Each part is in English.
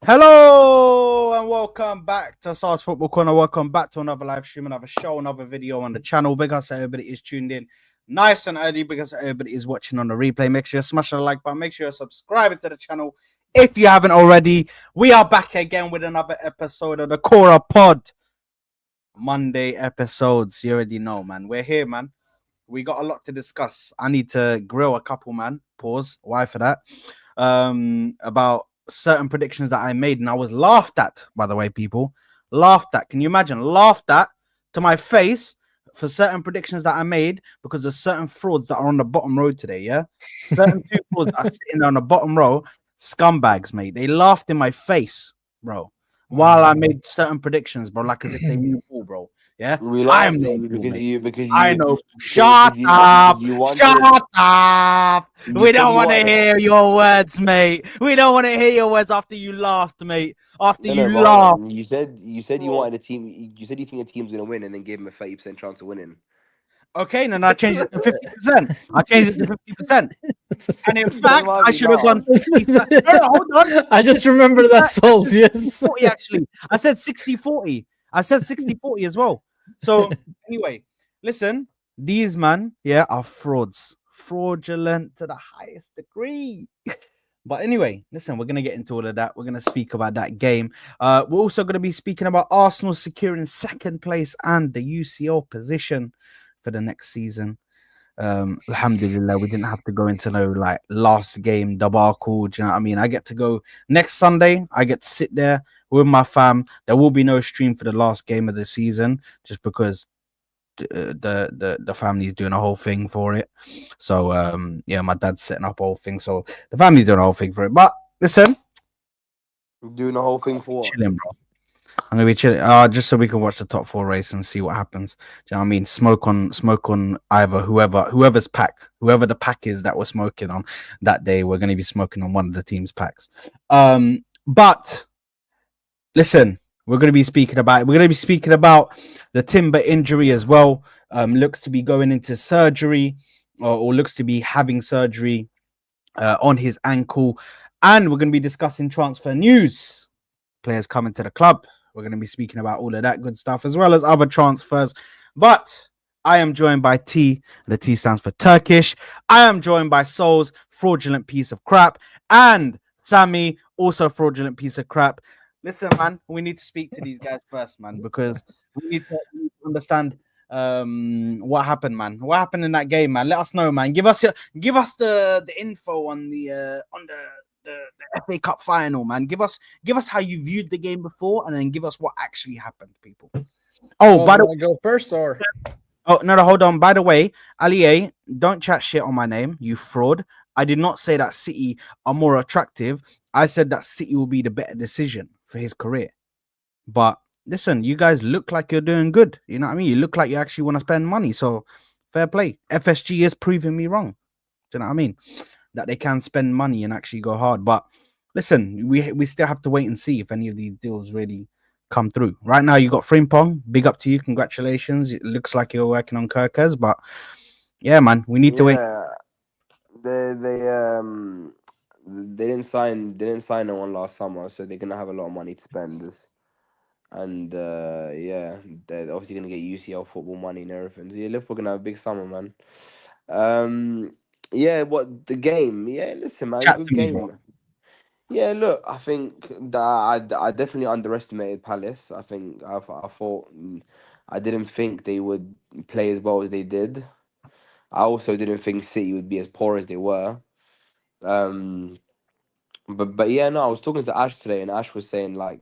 Hello and welcome back to SARS Football Corner. Welcome back to another live stream, another show, another video on the channel. Big ups to everybody is tuned in nice and early because everybody is watching on the replay. Make sure you smash the like button. Make sure you're subscribing to the channel if you haven't already. We are back again with another episode of the Koora Pod. Monday episodes. You already know, man. We're here, man. We got a lot to discuss. I need to grill a couple, man. Pause. Why for that? About certain predictions that I made, and I was laughed at, by the way, people. Laughed at. Can you imagine? Laughed at to my face for certain predictions that I made because of certain frauds that are on the bottom row today, yeah? Certain two frauds that are sitting on the bottom row, scumbags, mate. They laughed in my face, bro. While I made certain predictions, bro, like as if they knew all, bro. Yeah, We I am laughed at no you fool, because mate. you because I you know. because Shut you because up. you wanted Shut up. you We said don't you want to wanted hear your words, mate. We don't want to hear your words after you laughed, mate. After no, you but hold laughed. on. You said you Bro. wanted a team. You said you think a team's gonna win, and then gave him a 30% chance of winning. Okay, then I changed it to 50%. I changed it to 50%. And in That's fact, why I we should have gone laughed. 60. No, no, hold on. I just remember that, 60, Souls. Yes. 40 actually. I said 60-40. I said 60-40 as well. So anyway, listen, these man, yeah, are frauds. Fraudulent to the highest degree. But anyway, listen, we're gonna get into all of that. We're gonna speak about that game. We're also gonna be speaking about Arsenal securing second place and the UCL position for the next season. Alhamdulillah, we didn't have to go into no like last game debacle. Do you know what I mean? I get to go next Sunday. I get to sit there with my fam. There will be no stream for the last game of the season, just because the family's doing a whole thing for it. So yeah, my dad's setting up a whole thing. So the family's doing a whole thing for it. But listen, Doing the whole thing for what? chilling, bro. I'm gonna be chilling, just so we can watch the top four race and see what happens. Do you know what I mean? Smoke on either whoever's pack, whoever the pack is that we're smoking on that day. We're gonna be smoking on one of the team's packs. But listen, we're gonna be speaking about the Timber injury as well. Looks to be going into surgery, or looks to be having surgery on his ankle, and we're gonna be discussing transfer news. Players coming to the club. We're going to be speaking about all of that good stuff as well as other transfers. But I am joined by T. The T stands for Turkish. I am joined by Souls, fraudulent piece of crap, and Sammy, also fraudulent piece of crap. Listen, man, we need to speak to these guys first, man, because we need to understand what happened, man. What happened in that game, man? Let us know, man. Give us the info on the FA Cup final, man. Give us how you viewed the game before, and then give us what actually happened, people. Oh, Well, by do the I go first or? no, hold on. By the way, Ali A, don't chat shit on my name, you fraud. I did not say that City are more attractive. I said that City will be the better decision for his career. But listen, you guys look like you're doing good. You know what I mean? You look like you actually want to spend money. So fair play. FSG is proving me wrong. Do you know what I mean? That they can spend money and actually go hard. But listen, we still have to wait and see if any of these deals really come through. Right now, you got Frimpong. Big up to you. Congratulations. It looks like you're working on Kirkers, but yeah, man, we need to wait. Yeah, they didn't sign no one last summer, so they're gonna have a lot of money to spend. And yeah, they're obviously gonna get UCL football money and everything. So yeah, Liverpool gonna have a big summer, man. Um, yeah, what the game? Yeah, listen, man, Chat good to me, bro. game. Yeah, look, I think that I definitely underestimated Palace. I thought I didn't think they would play as well as they did. I also didn't think City would be as poor as they were. Um, but yeah, no, I was talking to Ash today, and Ash was saying like,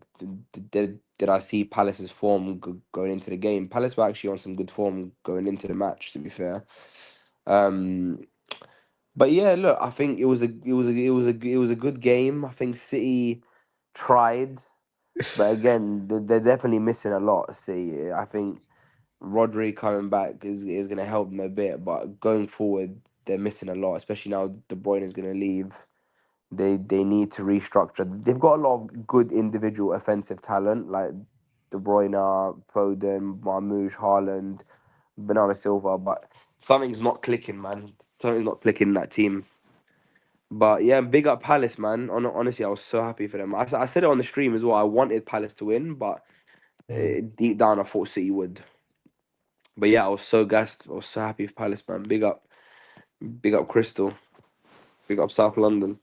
did I see Palace's form going into the game? Palace were actually on some good form going into the match, to be fair. Um, but yeah, look, I think it was a good game. I think City tried, but again, they're definitely missing a lot. See, I think Rodri coming back is going to help them a bit, but going forward, they're missing a lot, especially now De Bruyne is going to leave. They need to restructure. They've got a lot of good individual offensive talent like De Bruyne, Foden, Marmoush, Haaland, Bernardo Silva, but something's not clicking, man. Something's not clicking in that team. But yeah, big up Palace, man. Honestly, I was so happy for them. I said it on the stream as well. I wanted Palace to win, but Mm. deep down, I thought City would. But yeah, I was so gassed. I was so happy for Palace, man. Big up Crystal. Big up South London.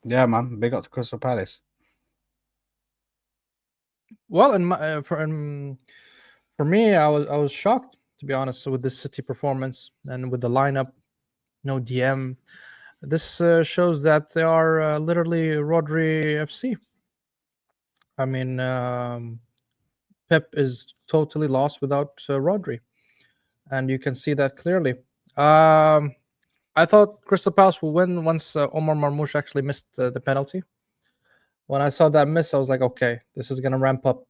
Yeah, man. Big up to Crystal Palace. Well, for me, I was shocked, to be honest, with this City performance and with the lineup. No DM. This shows that they are literally Rodri FC. I mean, Pep is totally lost without Rodri, and you can see that clearly. Um, I thought Crystal Palace will win once Omar Marmoush actually missed the penalty. When I saw that miss, I was like, okay, this is gonna ramp up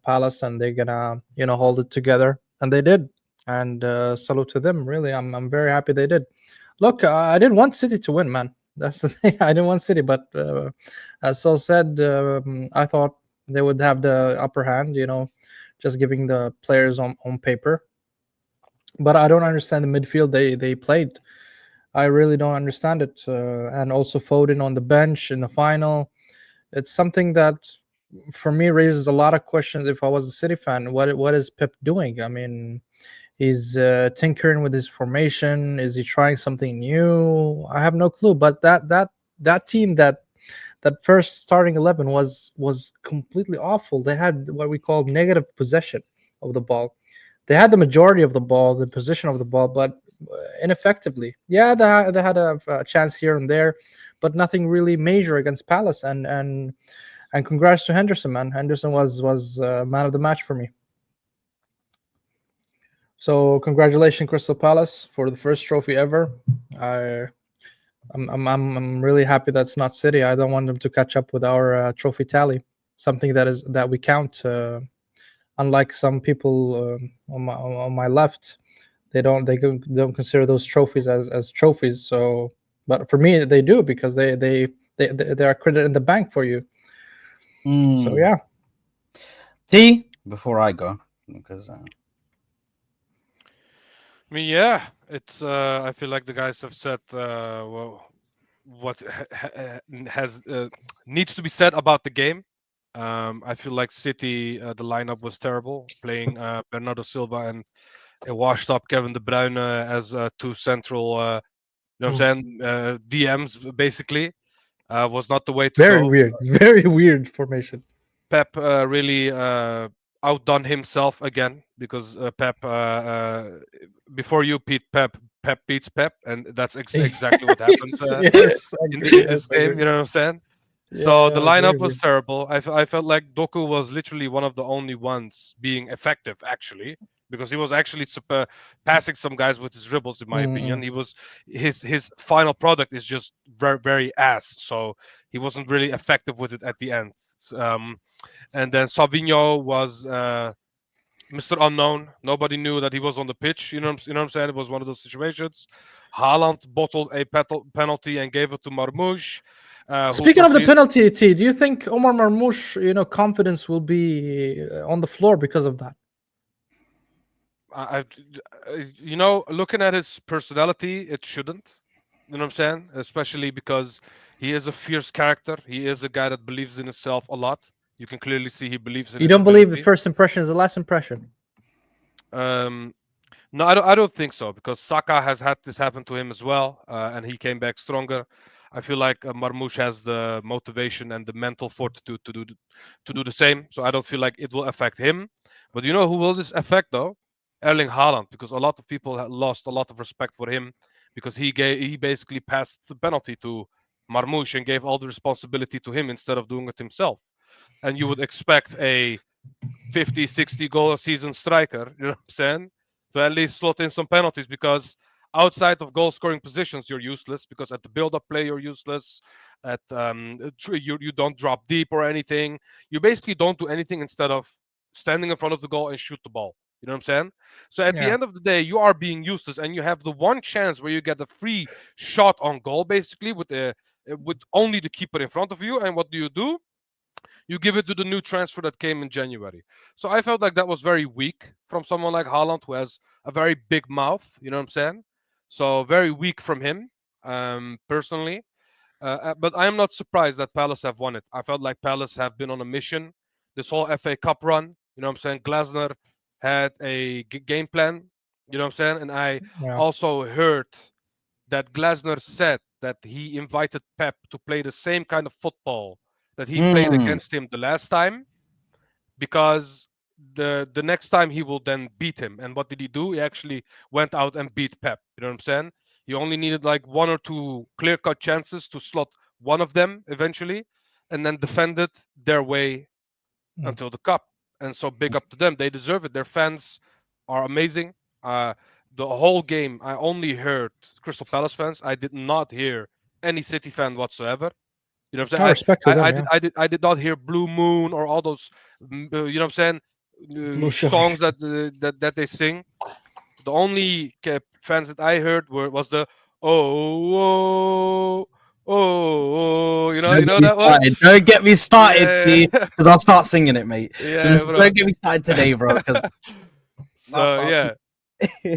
Palace, and they're gonna hold it together, and they did. And salute to them. Really, I'm very happy they did. Look, I didn't want City to win, man. That's the thing. I didn't want City, but as Sol said, I thought they would have the upper hand. Just giving the players on paper. But I don't understand the midfield they played. I really don't understand it. And also Foden on the bench in the final. It's something that, for me, raises a lot of questions. If I was a City fan, what is Pep doing? I mean, he's tinkering with his formation. Is he trying something new? I have no clue. But that team, that first starting 11 was completely awful. They had what we call negative possession of the ball. They had the majority of the ball, the position of the ball, but ineffectively. Yeah, they had a chance here and there, but nothing really major against Palace. And congrats to Henderson, man. Henderson was man of the match for me. So congratulations, Crystal Palace, for the first trophy ever. I I'm really happy that's not City. I don't want them to catch up with our trophy tally. Something that we count. Unlike some people on my left, they don't consider those trophies as trophies. So, but for me, they do, because they are credit in the bank for you. So yeah. T, before I go, because I mean, yeah, it's. I feel like the guys have said what has needs to be said about the game. I feel like City, the lineup was terrible, playing Bernardo Silva and a washed up Kevin De Bruyne as two central. You know what I'm saying? DMs basically was not the way to Very go. weird. Very weird formation. Pep really outdone himself again because Pep before you Pete Pep beats Pep, and that's exactly what happened Yes, yes, I in agree. this Yes, I game. agree. You know what I'm saying? Yeah, So the yeah, very lineup was weird. terrible. I felt like Doku was literally one of the only ones being effective, actually, because he was actually passing some guys with his dribbles. In my opinion, Mm-mm. he was his final product is just very very ass. So he wasn't really effective with it at the end. And then Savinho was Mr. Unknown. Nobody knew that he was on the pitch. You know what I'm saying? It was one of those situations. Haaland bottled a penalty and gave it to Marmoush, who Speaking of the proceeded. penalty, T, do you think Omar Marmoush, confidence will be on the floor because of that? I, looking at his personality, it shouldn't. You know what I'm saying? Especially because he is a fierce character. He is a guy that believes in himself a lot. You can clearly see he believes in You his don't believe the ability. first impression is the last impression? Um, No, I don't think so, because Saka has had this happen to him as well, and he came back stronger. I feel like Marmoush has the motivation and the mental fortitude to do the same. So I don't feel like it will affect him. But you know who will this affect though? Erling Haaland, because a lot of people lost a lot of respect for him because he basically passed the penalty to Marmoush and gave all the responsibility to him instead of doing it himself. And you would expect a 50, 60 goal a season striker, you know what I'm saying? To at least slot in some penalties, because outside of goal scoring positions, you're useless, because at the build up play, you're useless. At you don't drop deep or anything. You basically don't do anything instead of standing in front of the goal and shoot the ball. You know what I'm saying? So at the Yeah. end of the day, you are being useless, and you have the one chance where you get a free shot on goal, basically with only the keeper in front of you. And what do? You give it to the new transfer that came in January. So I felt like that was very weak from someone like Haaland, who has a very big mouth. You know what I'm saying? So very weak from him. personally. But I am not surprised that Palace have won it. I felt like Palace have been on a mission this whole FA Cup run. You know what I'm saying? Glasner had a game plan. You know what I'm saying? And I Yeah. also heard that Glasner said that he invited Pep to play the same kind of football that he played Mm. against him the last time, because the next time he will then beat him. And what did he do? He actually went out and beat Pep. You know what I'm saying? He only needed like one or two clear-cut chances to slot one of them eventually, and then defended their way Mm. until the cup. And so big up to them. They deserve it. Their fans are amazing. The whole game, I only heard Crystal Palace fans. I did not hear any City fan whatsoever. You know what I'm I saying? respect to them. Yeah. I did not hear Blue Moon or all those, you know what I'm saying, Blue sugar. songs that they sing. The only fans that I heard was the oh, Don't you get know me that one. started. Don't get me started, Yeah, T, because I'll start singing it, mate. So yeah, bro. don't get me started today, bro, because that's So yeah,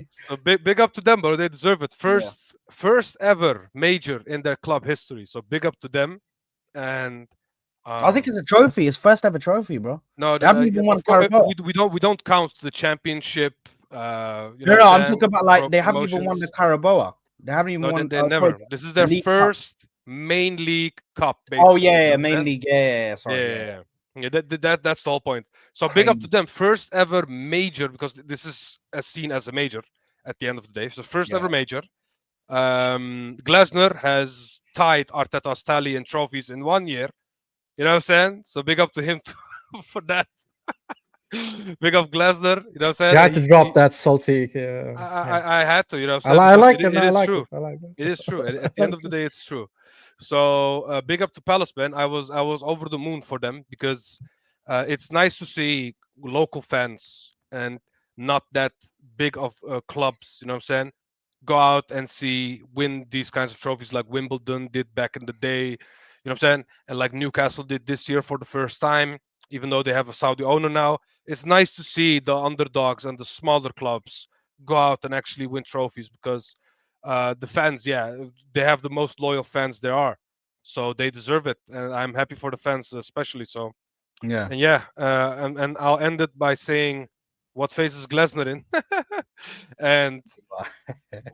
so big up to them, bro. They deserve it. Yeah. First ever major in their club history. So big up to them. And I think it's a trophy. It's first ever trophy, bro. no, They haven't even won of course Carabao. we don't count the championship. You know No, what no, I'm I'm talking saying? about like they haven't even won the Promotions. Carabao. They haven't even No, won. they Sorry, never. This is the their League Cup. first main league cup, Oh basically. You yeah, know yeah, what I'm main saying? league. Yeah. Yeah, Sorry, yeah. that's the whole point. So big up to Crazy. them. First ever major, because this is as seen as a major at the end of the day. So first Yeah. ever major. Glasner has tied Arteta's tally in trophies in 1 year. You know what I'm saying? So big up to him for that. Big up Glasner. You know what I'm You saying? had to drop that salty. Yeah. I had to, you know what I'm I, saying? I Because like it. it I is like it. true. I like it. It is true. At I the end like of the it. day, it's true. So big up to Palace, man. I was over the moon for them, because it's nice to see local fans and not that big of clubs. You know what I'm saying? Go out and see win these kinds of trophies like Wimbledon did back in the day. You know what I'm saying? And like Newcastle did this year for the first time, even though they have a Saudi owner now. It's nice to see the underdogs and the smaller clubs go out and actually win trophies, because the fans, yeah, they have the most loyal fans there are, so they deserve it, and I'm happy for the fans especially. So, Yeah. and yeah, and I'll end it by saying, what phase is Glesner in? And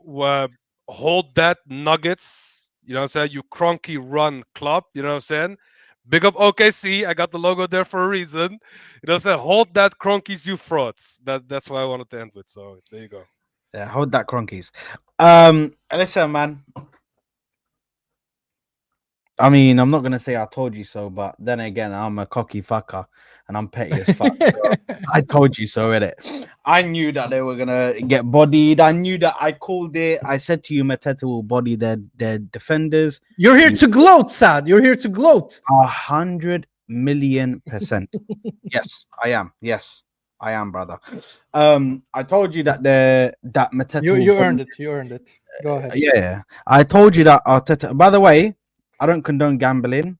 uh, hold that Nuggets. You know what I'm saying? You cronky run club. You know what I'm saying? Big up OKC. I got the logo there for a reason. You know what I'm saying? Hold that cronkies, you frauds. That's what I wanted to end with. So there you go. Yeah, hold that, Cronkies. Listen, man. I mean, I'm not gonna say I told you so, but then again, I'm a cocky fucker and I'm petty as fuck. So I told you so, innit? I knew that they were gonna get bodied. I knew that. I called it. I said to you, Mateta will body their defenders. You're here to gloat, Sad. You're here to gloat. 100,000,000%. Yes, I am. Yes, I am, brother. I told you that that Mateta. You earned it. You earned it. Go ahead. Yeah, I told you that Arteta. By the way, I don't condone gambling,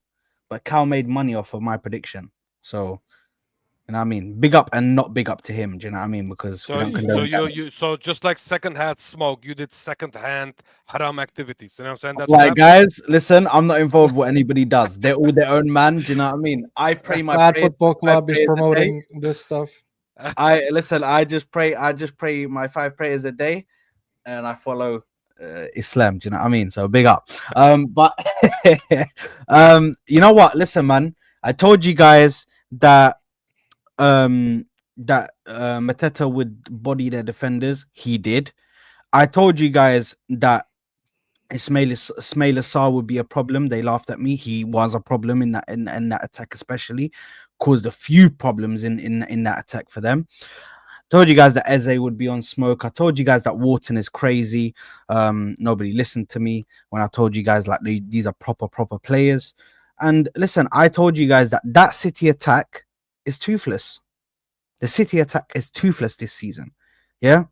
but Cal made money off of my prediction. So, you know what I mean? Big up and not big up to him. Do you know what I mean? Because we So don't condone gambling. so just like second-hand smoke, you did second-hand haram activities. You know what I'm saying? That's what Like, happened. guys, listen, I'm not involved with what anybody does. They're all their own man. Do you know what I mean? I pray my Sad prayers Football 5 Club is prayers a day. promoting this stuff. I listen. I just pray my 5 prayers a day, and I follow Islam. Do you know what I mean? So big up. But you know what? Listen, man. I told you guys that Mateta would body their defenders. He did. I told you guys that Ismail Sarr would be a problem. They laughed at me. He was a problem in that attack, especially caused a few problems in that attack for them. Told you guys that Eze would be on smoke. I told you guys that Wharton is crazy. Nobody listened to me when I told you guys like these are proper players. And listen, I told you guys that City attack is toothless. The City attack is toothless this season. Yeah,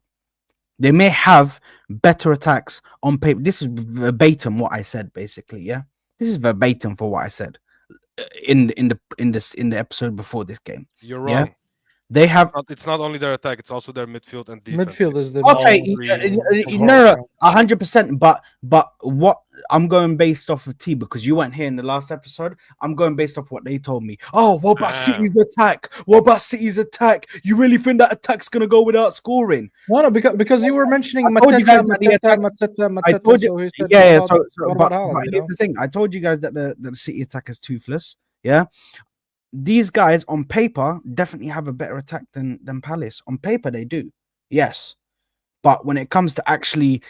they may have better attacks on paper. This is verbatim what I said, basically. Yeah, this is verbatim for what I said in the episode before this game. You're wrong. Yeah. They have. It's not only their attack; it's also their midfield and defense. Midfield is the Okay, main no, 100%. But what I'm going based off of T because you weren't here in the last episode. I'm going based off what they told me. Oh, what about City's attack? What about City's attack? You really think that attack's gonna go without scoring? No, because you were mentioning I told you guys Mateta, that the attack- I Mateta. told you, So he said, yeah. what But about Haaland? You here's know? the thing. I told you guys that the City attack is toothless. Yeah, these guys on paper definitely have a better attack than Palace. On paper, they do. Yes, but when it comes to actually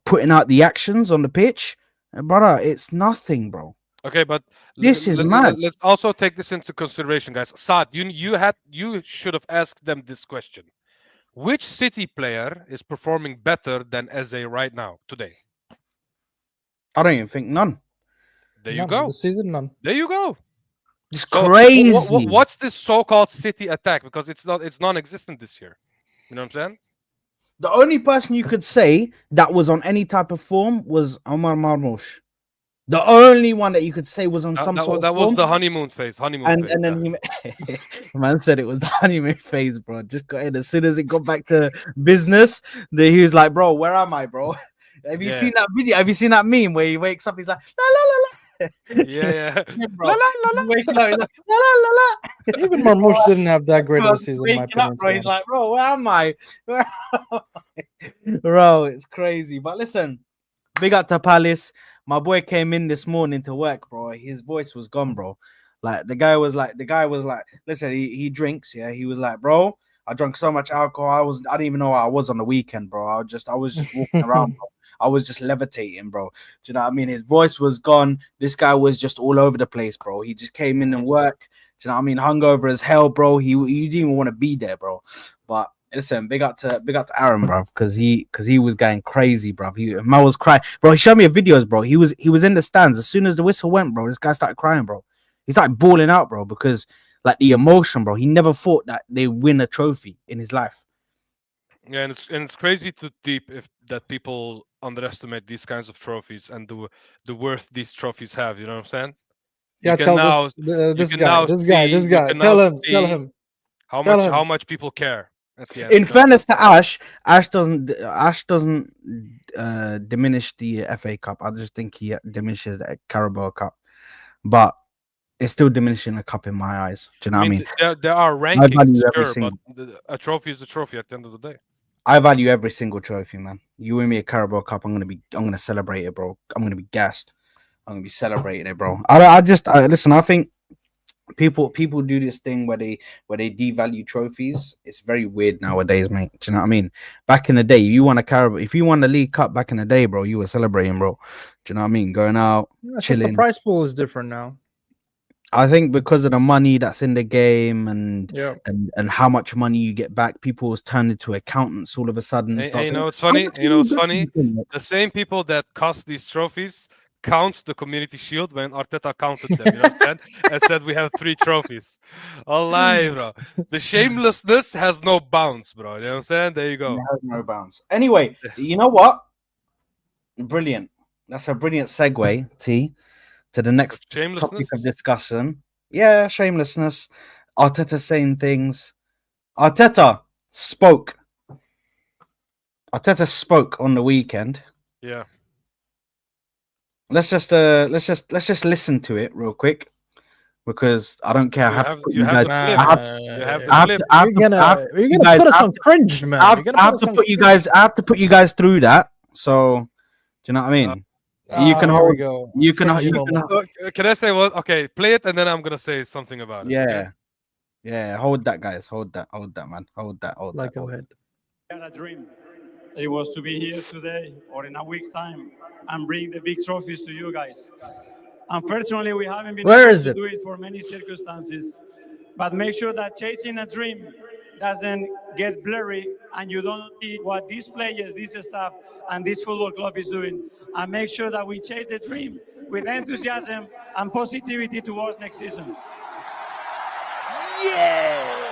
putting out the actions on the pitch, brother, it's nothing, bro. Okay, but This is mad. let's also take this into consideration, guys. Saad, you should have asked them this question. Which City player is performing better than Eze right now, today? I don't even think none. There you None. go. This season, none. There you go. It's So crazy. what's this so-called City attack? Because it's non-existent this year. You know what I'm saying? The only person you could say that was on any type of form was Omar Marmoush. The only one that you could say was on That, some that, sort was, that of was form. the honeymoon phase. And then he man said it was the honeymoon phase, bro. Just got in as soon as it got back to business. He was like, "Bro, where am I, bro? Have you seen that video? Have you seen that meme where he wakes up? He's like, la la la la." Yeah. Bro. La, la, la, Waking up, he's like, la la la la. Even Marmoush didn't have that great of a season. In my Waking up, opinion, bro. He's like, "Bro, where am I? Where am I?" Bro, it's crazy. But listen, big up to Palace. My boy came in this morning to work, bro. His voice was gone, bro. Like the guy was like, listen, he drinks, yeah. He was like, bro, I drank so much alcohol. I didn't even know where I was on the weekend, bro. I was just walking around, bro. I was just levitating, bro. Do you know what I mean? His voice was gone. This guy was just all over the place, bro. He just came in and work. Do you know what I mean? Hungover as hell, bro. He didn't even want to be there, bro. But listen, big up to Aaron, bro, because he was going crazy, bro. Man was crying, bro. He showed me videos, bro. He was in the stands as soon as the whistle went, bro. This guy started crying, bro. He started bawling out, bro, because like the emotion, bro. He never thought that they win a trophy in his life. Yeah, and it's crazy to deep if that people underestimate these kinds of trophies and the worth these trophies have. You know what I'm saying? yeah, You can tell now this you can guy, now this see guy. Tell him. how much people care at the end. In fairness to Ash doesn't diminish the FA Cup. I just think he diminishes the Carabao Cup, but it's still diminishing the cup in my eyes. Do you know what I mean? There are value rankings, every sure, single- but a trophy is a trophy at the end of the day. I value every single trophy, man. You win me a Carabao Cup, I'm gonna celebrate it, bro. I'm gonna be gassed. I'm gonna be celebrating it, bro. Listen. I think people do this thing where they devalue trophies. It's very weird nowadays, mate. Do you know what I mean? Back in the day, if you won the League Cup back in the day, bro, you were celebrating, bro. Do you know what I mean? Going out, chilling. The price pool is different now. I think because of the money that's in the game and Yeah. and how much money you get back, people turn into accountants all of a sudden. Hey, you know, it's funny. The same people that cost these trophies count the Community Shield when Arteta counted them. You know what I'm saying? And said we have 3 trophies. Allah, bro. The shamelessness has no bounds, bro. You know what I'm saying? There you go. It has no bounds. Anyway, you know what? Brilliant. That's a brilliant segue, T, to the next topic of discussion. Yeah, shamelessness. Arteta saying things. Arteta spoke on the weekend. Yeah. Let's just listen to it real quick because I don't care. I have to put you guys. You're gonna put us on cringe, man. I have to put you guys through that. So, do you know what I mean? You can hold. You can. Can I say what? Okay, play it, and then I'm gonna say something about it. Yeah. Okay? Yeah. Hold that, guys. Hold that, man. Hold that. Go ahead. I had a dream. It was to be here today or in a week's time and bring the big trophies to you guys. Unfortunately, we haven't been able to do it for many circumstances. But make sure that chasing a dream doesn't get blurry and you don't see what these players, this staff, and this football club is doing. And make sure that we chase the dream with enthusiasm and positivity towards next season. Yeah!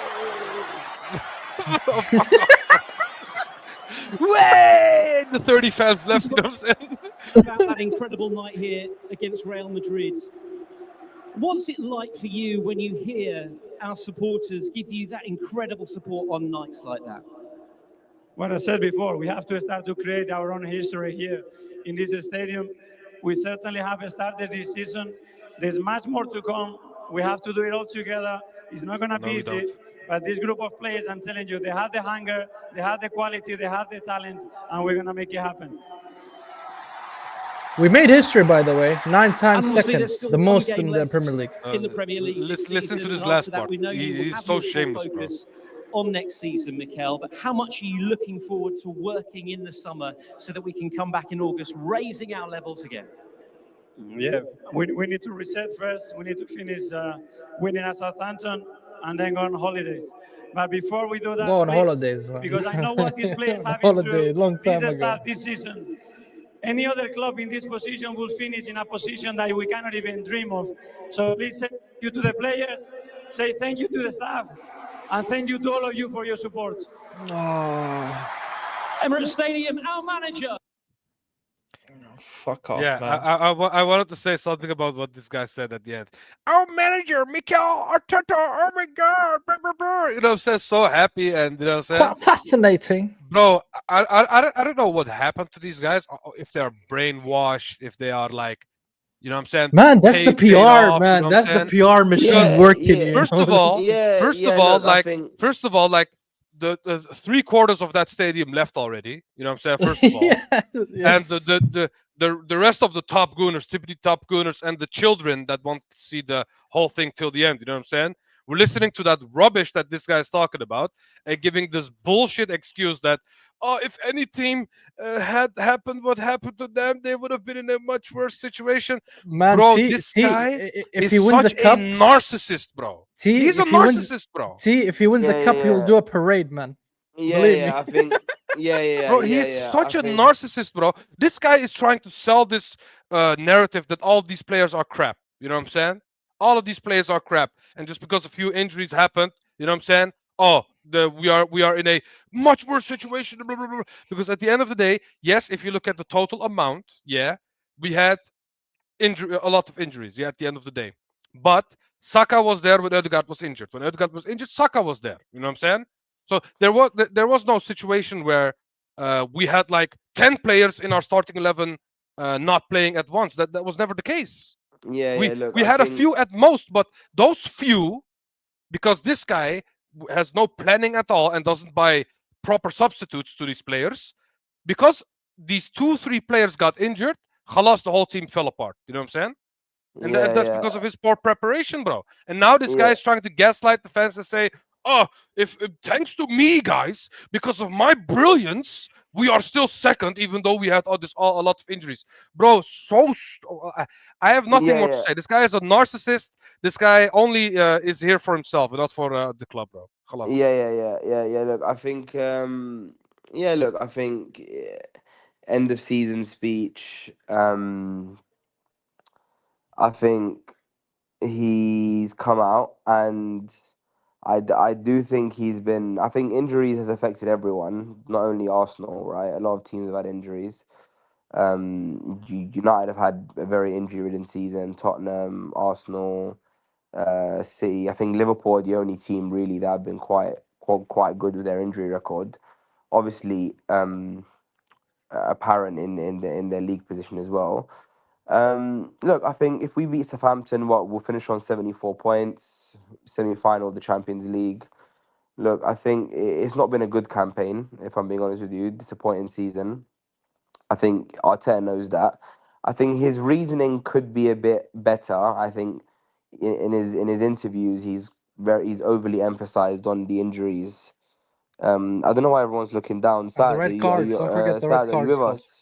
Way! The 30 fans left, you know what I'm saying? About that incredible night here against Real Madrid. What's it like for you when you hear our supporters give you that incredible support on nights like that? What I said before, we have to start to create our own history here in this stadium. We certainly have started this season. There's much more to come. We have to do it all together. It's not going to be easy. But this group of players, I'm telling you, they have the hunger, they have the quality, they have the talent, and we're going to make it happen. We made history, by the way. 9 times Honestly, second, there's still the one most game in the left Premier League. in the Premier League this Listen to season, this and last after that, part. we know you will He's have so much more shameless, bro. focus on next season, Mikel. But how much are you looking forward to working in the summer so that we can come back in August, raising our levels again? Yeah, we need to reset first. We need to finish winning at Southampton and then go on holidays. But before we do that, Go on please, holidays. because I know what these players have been Holiday, through long time this ago. start this season. Any other club in this position will finish in a position that we cannot even dream of. So please say thank you to the players, say thank you to the staff, and thank you to all of you for your support. Emirates Stadium, our manager. Fuck off, Yeah, man. I wanted to say something about what this guy said at the end. Our manager, Mikel Arteta, oh my God, blah, blah, blah. You know what I'm saying? So happy, and you know what I'm saying? Quite fascinating. Bro, I don't know what happened to these guys, if they are brainwashed, if they are like, you know what I'm saying? Man, that's the paid PR, off, man. you know what I'm That's the saying? PR machine Yeah, working. yeah. You First know? of all, Yeah, first yeah. of all, Look, I think like the 3/4 of that stadium left already. You know what I'm saying? First of all, Yeah, and yes. the rest of the top gooners, typically top gooners, and the children that want to see the whole thing till the end. You know what I'm saying? We're listening to that rubbish that this guy is talking about and giving this bullshit excuse that, oh, if any team had happened what happened to them, they would have been in a much worse situation. Man, Bro, this guy if is he wins a such a cup, narcissist, bro. He's a narcissist, bro. If he wins a yeah, cup, he will yeah, do a parade, man. yeah, Believe me. yeah. I think Bro, he yeah, is yeah. I such a think narcissist, bro. This guy is trying to sell this narrative that all of these players are crap. You know what I'm saying? All of these players are crap, and just because a few injuries happened, you know what I'm saying? Oh, we are in a much worse situation. Blah, blah, blah, blah. Because at the end of the day, yes, if you look at the total amount, yeah, we had a lot of injuries. Yeah, at the end of the day, but Saka was there when Odegaard was injured. When Odegaard was injured, Saka was there. You know what I'm saying? So there was no situation where we had like 10 players in our starting 11 not playing at once. That was never the case. yeah, We yeah. Look, we I had a think few at most, but those few, because this guy has no planning at all and doesn't buy proper substitutes to these players, because these 2-3 players got injured, khalas, the whole team fell apart. You know what I'm saying? And yeah, that's yeah, because of his poor preparation, bro. And now this guy yeah. is trying to gaslight the fans and say, "Oh, if thanks to me, guys, because of my brilliance, we are still second, even though we had a lot of injuries." Bro, I have nothing Yeah, more to yeah, say. This guy is a narcissist. This guy only is here for himself and not for the club, bro. Khalas. yeah. Look, I think, yeah, look, I think end of season speech. I think he's come out and I do think he's been. I think injuries has affected everyone, not only Arsenal, right? A lot of teams have had injuries. United have had a very injury-ridden season. Tottenham, Arsenal, City. I think Liverpool are the only team really that have been quite good with their injury record. Obviously, apparent in their league position as well. Look, I think if we beat Southampton, we'll finish on 74 points, semi-final of the Champions League. Look, I think it's not been a good campaign, if I'm being honest with you. Disappointing season. I think Arteta knows that. I think his reasoning could be a bit better. I think in his interviews, he's overly emphasized on the injuries. I don't know why everyone's looking down. And the Sad, red cards. Don't forget the red Sad, are you cards, with Foles. us?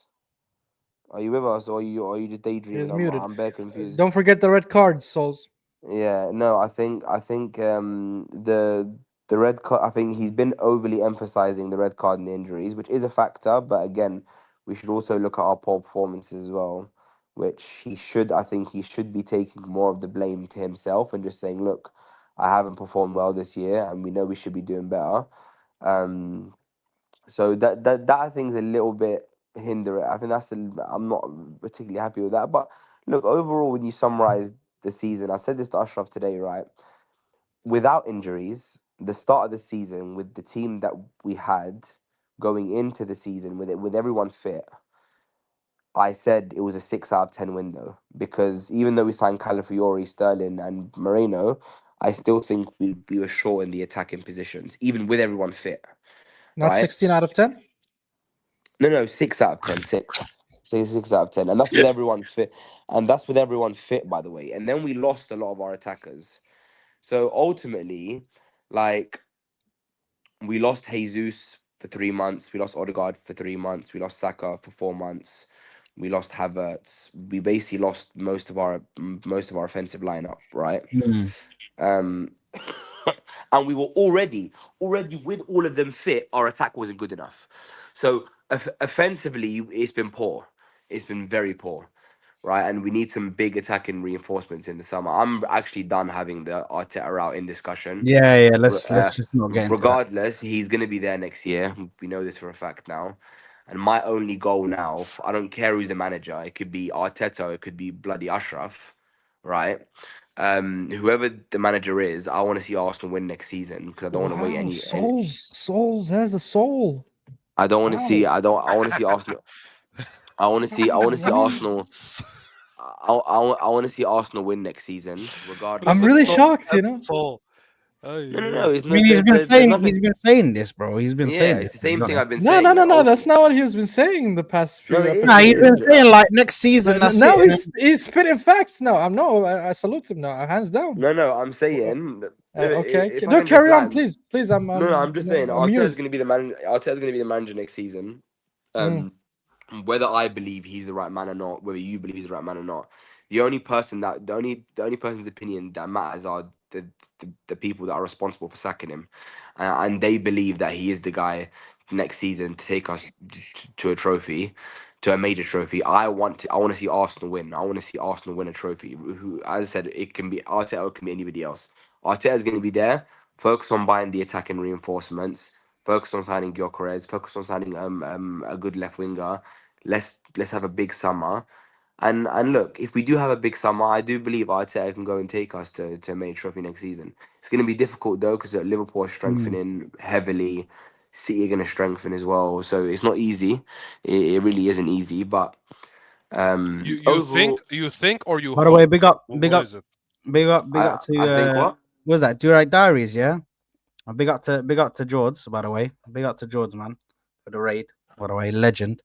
Are you with us, or are you just He is daydreaming? muted. I'm very confused. Don't forget the red cards, Souls. Yeah, no, I think the red card. I think he's been overly emphasizing the red card and the injuries, which is a factor. But again, we should also look at our poor performances as well, which he should. I think he should be taking more of the blame to himself and just saying, "Look, I haven't performed well this year, and we know we should be doing better." Um, so that I think is a little bit hindering. I think I'm not particularly happy with that. But look, overall, when you summarize the season, I said this to Ashraf today, right? Without injuries, the start of the season with the team that we had going into the season with everyone fit, I said it was a 6 out of 10 window because even though we signed Calafiori, Sterling, and Moreno, I still think we were short in the attacking positions, even with everyone fit. Not Right? 16 out of 10. No, 6 out of 10, six. 6 out of 10, and that's with everyone fit, and that's with everyone fit, by the way. And then we lost a lot of our attackers. So ultimately, like we lost Jesus for 3 months, we lost Odegaard for 3 months, we lost Saka for 4 months, we lost Havertz. We basically lost most of our offensive lineup, right? Mm. Um, and we were already with all of them fit. Our attack wasn't good enough. So offensively, it's been poor. It's been very poor, right? And we need some big attacking reinforcements in the summer. I'm actually done having the Arteta out in discussion. Yeah. Let's just not get into that. Regardless, he's going to be there next year. We know this for a fact now. And my only goal now, I don't care who's the manager. It could be Arteta, it could be bloody Ashraf, right? Whoever the manager is, I want to see Arsenal win next season because I don't want to wait Wow, any. Souls has a soul. I don't want to see. Wow. I want to see Arsenal. I want to see. I want to see Arsenal. I want to see Arsenal win next season, regardless. I'm really shocked, you know. Soul. No. It's I no. mean, There's nothing. he's been saying this, bro. He's been Yeah, saying it's this. the To be same thing honest. I've been No, saying. that's not what he's been saying in the past No, few it is. Nah, he's episodes. been saying like next season. That's Now it. he's spitting facts. No, I salute him now, hands down. No. I'm saying. Okay, If I no, can just carry on, land. please. I'm No, I'm just saying. amused. Arteta's going to be the manager next season. Mm. Whether I believe he's the right man or not, whether you believe he's the right man or not, the only person's opinion that matters are the people that are responsible for sacking him, and they believe that he is the guy next season to take us to a trophy, to a major trophy. I want to see Arsenal win. I want to see Arsenal win a trophy. Who, as I said, it can be Arteta, or it can be anybody else. Arteta's going to be there. Focus on buying the attacking reinforcements. Focus on signing Gyökeres. Focus on signing a good left winger. Let's have a big summer. And look, if we do have a big summer, I do believe Arteta can go and take us to a main trophy next season. It's going to be difficult though because Liverpool are strengthening heavily. City are going to strengthen as well, so it's not easy. It really isn't easy, but overall, You think or you By the way, hope? big up, What is it? big up I think to what? what's that? Do Right Diaries, yeah. Big up to George, by the way. Big up to George, man, for the raid. By the way, legend,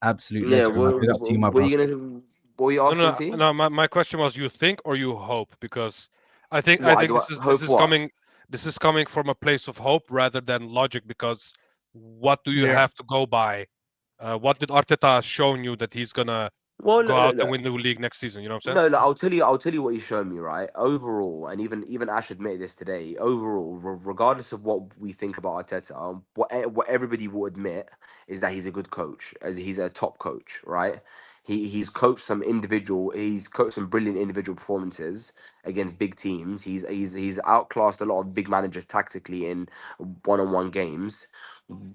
absolute Yeah, legend, man. Big up to you, my what are bro. you gonna? What are you asking, T? No. My question was, you think or you hope? Because I think What do I this hope? What? is coming from a place of hope rather than logic. Because what do you Yeah. have to go by? What did Arteta shown you that he's gonna Well, go look, out and look. win the league next season? You know what I'm saying? No, no, I'll tell you what he's shown me, right? Overall, and even Ash admitted this today. Overall, regardless of what we think about Arteta, what everybody will admit is that he's a good coach, as he's a top coach, right? He's coached some brilliant individual performances against big teams. He's outclassed a lot of big managers tactically in one-on-one games.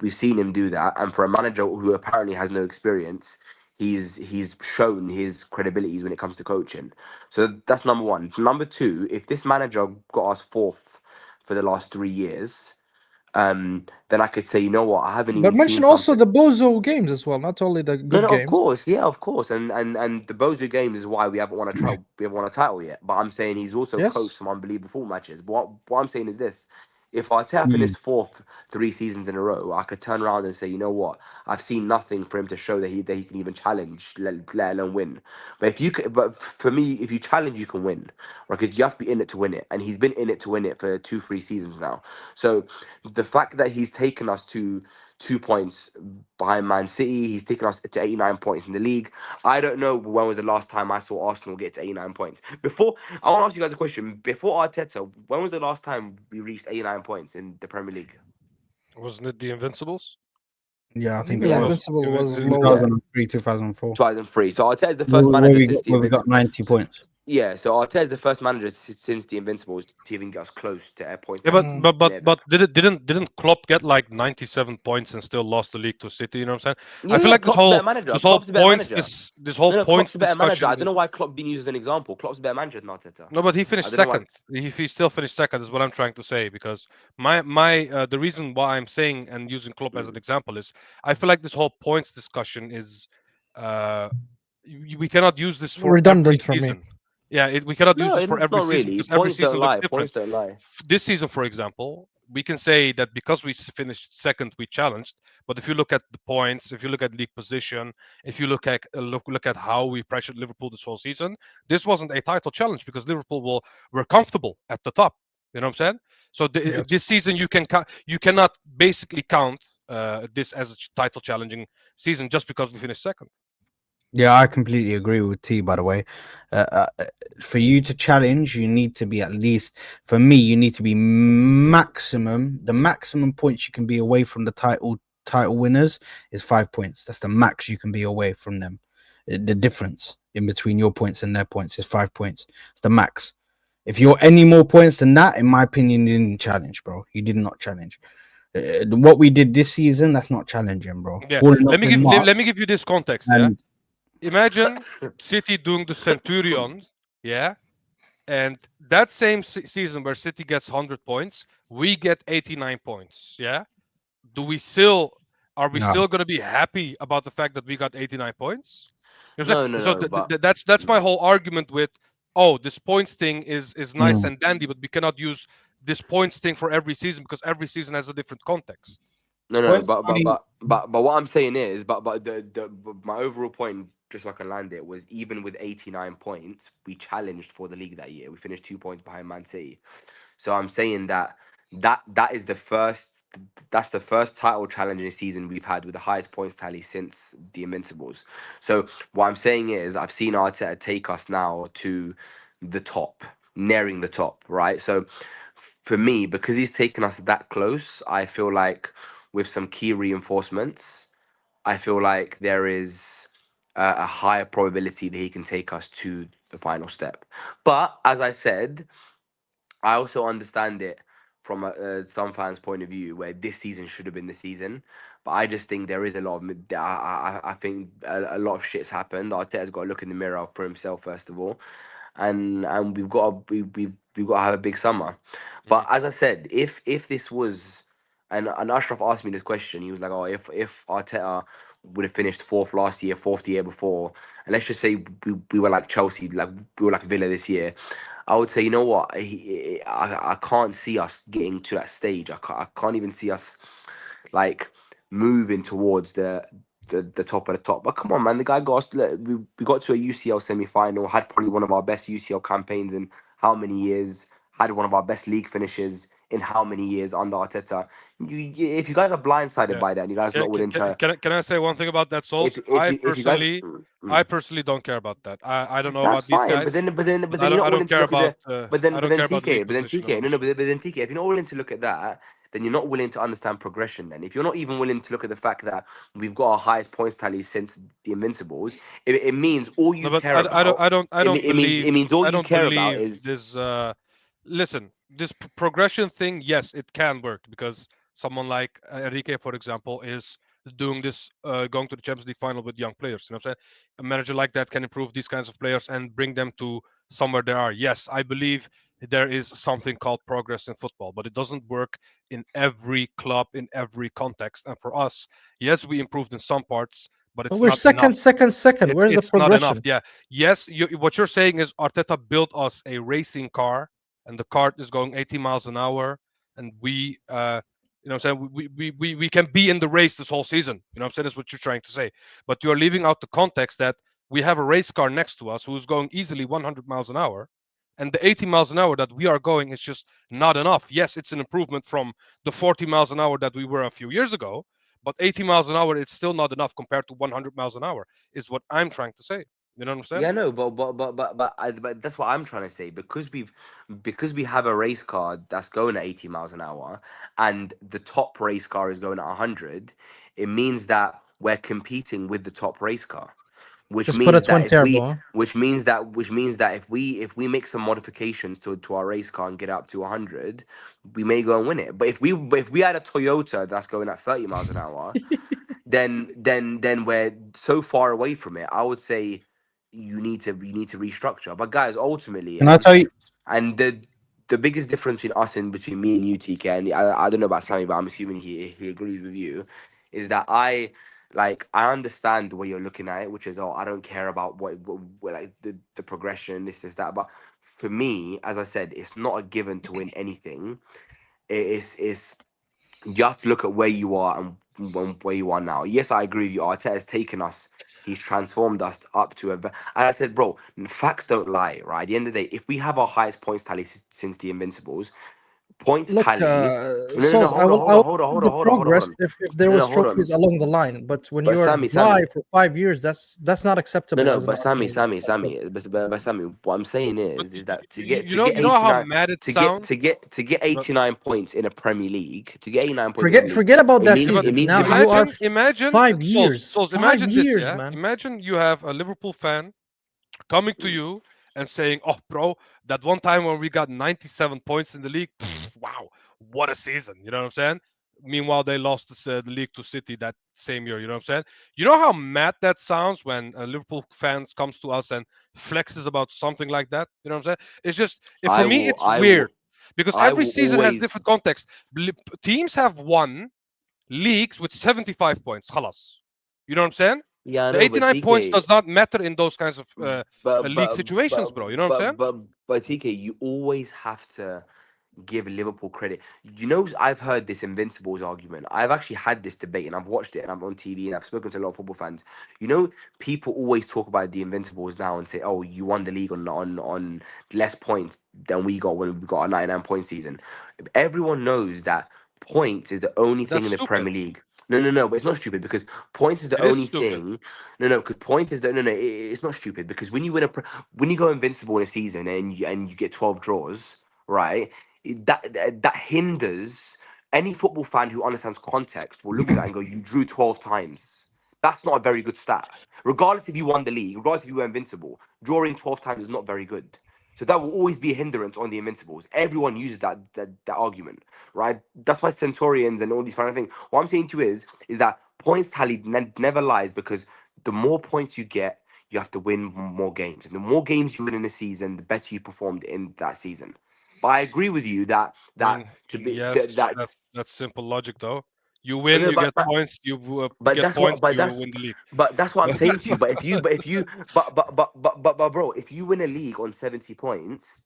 We've seen him do that, and for a manager who apparently has no experience, he's shown his credibilities when it comes to coaching. So that's number one. Number two, if this manager got us fourth for the last 3 years, then I could say, you know what, I haven't But even seen mention also something. the Bozo games as well, not only the No, good no, of games. course, yeah, of course, and the Bozu game is why we haven't won a title yet. But I'm saying he's also Yes. coached some unbelievable football matches. But what I'm saying is this: if Arteta Mm. finished fourth 3 seasons in a row, I could turn around and say, you know what, I've seen nothing for him to show that he can even challenge, let alone win. But for me, if you challenge, you can win, right? Because you have to be in it to win it, and he's been in it to win it for 2, 3 seasons now. So the fact that he's taken us to 2 points behind Man City. He's taken us to 89 points in the league. I don't know when was the last time I saw Arsenal get to 89 points. I want to ask you guys a question. Before Arteta, when was the last time we reached 89 points in the Premier League? Wasn't it the Invincibles? Yeah, I think it Yeah, was Invincible was Invincible. lower. 2003, 2004. 2003. So Arteta is the Where first manager since the we got Invincibles. 90 points. Yeah, so Arteta is the first manager since the Invincibles to even get us close to a point. Yeah, Mm. but didn't Klopp get like 97 points and still lost the league to City? You know what I'm saying? Yeah, I feel yeah, like Klopp's a better manager. Klopp's a better manager. this whole No, Klopp's points a better manager. discussion. I don't know why Klopp being used as an example. Klopp's a better manager than Arteta. No, but he I finished don't know why. second. He still finished second is what I'm trying to say. Because the reason why I'm saying and using Klopp as an example is I feel like this whole points discussion is we cannot use this for Redundant for every me. season. Yeah, we cannot use No, this for every not season really. because every Points don't season looks lie. different. Points don't lie. This season, for example, we can say that because we finished second, we challenged. But if you look at the points, if you look at league position, if you look at look at how we pressured Liverpool this whole season, this wasn't a title challenge because Liverpool were comfortable at the top. You know what I'm saying? So Yes. this season you cannot basically count this as a title challenging season just because we finished second. Yeah, I completely agree with T. By the way, for you to challenge, you need to be at least. For me, you need to be the maximum points you can be away from the title winners is 5 points. That's the max you can be away from them. The difference in between your points and their points is 5 points. It's the max. If you're any more points than that, in my opinion, you didn't challenge, bro. You did not challenge. What we did this season, that's not challenging, bro. Yeah, Falling let off me the give mark let me give you this context. Yeah, and imagine City doing the Centurions. Yeah, and that same season where City gets 100 points, we get 89 points. Yeah, do we still are we no. still going to be happy about the fact that we got 89 points? You know what I'm No, saying? So but that's my whole argument with, oh, this points thing is nice Mm. and dandy, but we cannot use this points thing for every season because every season has a different context. no, Points but only. what I'm saying is, but my overall point, just so I can land it, was even with 89 points, we challenged for the league that year. We finished 2 points behind Man City. So I'm saying that is the first. That's the first title challenging season we've had with the highest points tally since the Invincibles. So what I'm saying is, I've seen Arteta take us now to the top, nearing the top, right? So for me, because he's taken us that close, I feel like with some key reinforcements, I feel like there is a higher probability that he can take us to the final step. But as I said, I also understand it from some fans' point of view, where this season should have been the season. But I just think there is a lot of I think a lot of shit's happened. Arteta's got to look in the mirror for himself first of all, and we've got to have a big summer. But as I said, if this was and Ashraf asked me this question, he was like, oh, if Arteta would have finished fourth last year, fourth the year before, and let's just say we were like Chelsea, like we were like Villa this year, I would say, you know what, I can't see us getting to that stage. I can't even see us like moving towards the top of the top. But come on, man, the guy got us. We got to a UCL semi-final. Had probably one of our best UCL campaigns in how many years? Had one of our best league finishes in how many years under Arteta? If you guys are blindsided Yeah. by that, and you guys are not willing to, Can I say one thing about that, Souls? if you guys, I personally don't care about that. I don't know that's about these fine. guys, But then I you're don't not willing to care look at about the. I don't care about TK, league position and all but then TK, if you're not willing to look at that, then you're not willing to understand progression. Then, if you're not even willing to look at the fact that we've got our highest points tally since the Invincibles, it means all No, you but care about. It means all I you don't care about believe is this. Listen, this progression thing, yes, it can work because someone like Enrique, for example, is doing this, going to the Champions League final with young players. You know what I'm saying? A manager like that can improve these kinds of players and bring them to somewhere they are. Yes, I believe there is something called progress in football, but it doesn't work in every club, in every context. And for us, yes, we improved in some parts, but But it's we're not enough. second. Where's the It's not enough. progression? Yeah. Yes, what you're saying is Arteta built us a racing car, and the car is going 80 miles an hour, and we, you know, what I'm saying we can be in the race this whole season. You know, what I'm saying that's what you're trying to say, but you're leaving out the context that we have a race car next to us who's going easily 100 miles an hour. And the 80 miles an hour that we are going is just not enough. Yes, it's an improvement from the 40 miles an hour that we were a few years ago, but 80 miles an hour, it's still not enough compared to 100 miles an hour, is what I'm trying to say. You know what I'm saying? yeah, no, but that's what I'm trying to say, because we have a race car that's going at 80 miles an hour, and the top race car is going at 100. It means that we're competing with the top race car, which Just put a means that twin turbo. Huh? which means that if we make some modifications to our race car and get up to 100, we may go and win it. But if we had a Toyota that's going at 30 miles an hour, then we're so far away from it. I would say you need to restructure. But guys, ultimately, Can I tell you? and the biggest difference between me and you, TK, and I don't know about Sammy, but I'm assuming he agrees with you, is that like I understand the way you're looking at it, which is, oh, I don't care about what like the progression, this, that. But for me, as I said, it's not a given to win anything. It's you have to look at where you are and where you are now. Yes, I agree with you. Arteta has taken us. He's transformed us up to a. And I said, bro, facts don't lie, right? At the end of the day, if we have our highest points tally since the Invincibles, points Look, tally. No, Souls, I will hold on, the hold progress on. if there No, was hold on. trophies along the line, but when But you are Sammy, dry for 5 years, that's not acceptable. no, As an but Sammy, Arsenal football club. but Sammy, what I'm saying But is that you know how 89 mad it sounds. to get But 89 points in a Premier League, to get 89 points in a Forget Premier League, forget about it that means yeah, but it season. means Now you have you are imagine, 5 years. Souls, 5 imagine this, years, yeah. man. Imagine you have a Liverpool fan coming to you and saying, "Oh, bro, that one time when we got 97 points in the league, wow, what a season!" You know what I'm saying? Meanwhile, they lost the league to City that same year. You know what I'm saying? You know how mad that sounds when Liverpool fans comes to us and flexes about something like that. You know what I'm saying? It's just for me, it's weird because I every will season has always. different context. Teams have won leagues with 75 points. Khalas. You know what I'm saying? Yeah, I The know, but 89 points TK, does not matter in those kinds of but league but situations, but bro. You know what I'm saying? but TK, you always have to give Liverpool credit. You know, I've heard this Invincibles argument. I've actually had this debate and I've watched it and I'm on TV and I've spoken to a lot of football fans. You know, people always talk about the Invincibles now and say, "Oh, you won the league on less points than we got when we got a 99-point season." Everyone knows that points is the only thing That's in the stupid. Premier League. No, but it's not stupid because points is the It is only stupid. thing. No, because points is the no, it's not stupid because when you win when you go invincible in a season and you get 12 draws, right? That hinders any football fan who understands context will look at that and go, "You drew 12 times. That's not a very good stat. Regardless if you won the league, regardless if you were invincible, drawing 12 times is not very good." So that will always be a hindrance on the Invincibles. Everyone uses that argument, right? That's why Centurions and all these kind of things. What I'm saying to you is that points tally never lies because the more points you get, you have to win more games, and the more games you win in a season, the better you performed in that season. But I agree with you that I mean, yes, that that's simple logic, though. You no, win, no, you get points. You but get that's what points, you win the league. but that's what I'm saying to you. But bro, if you win a league on 70 points,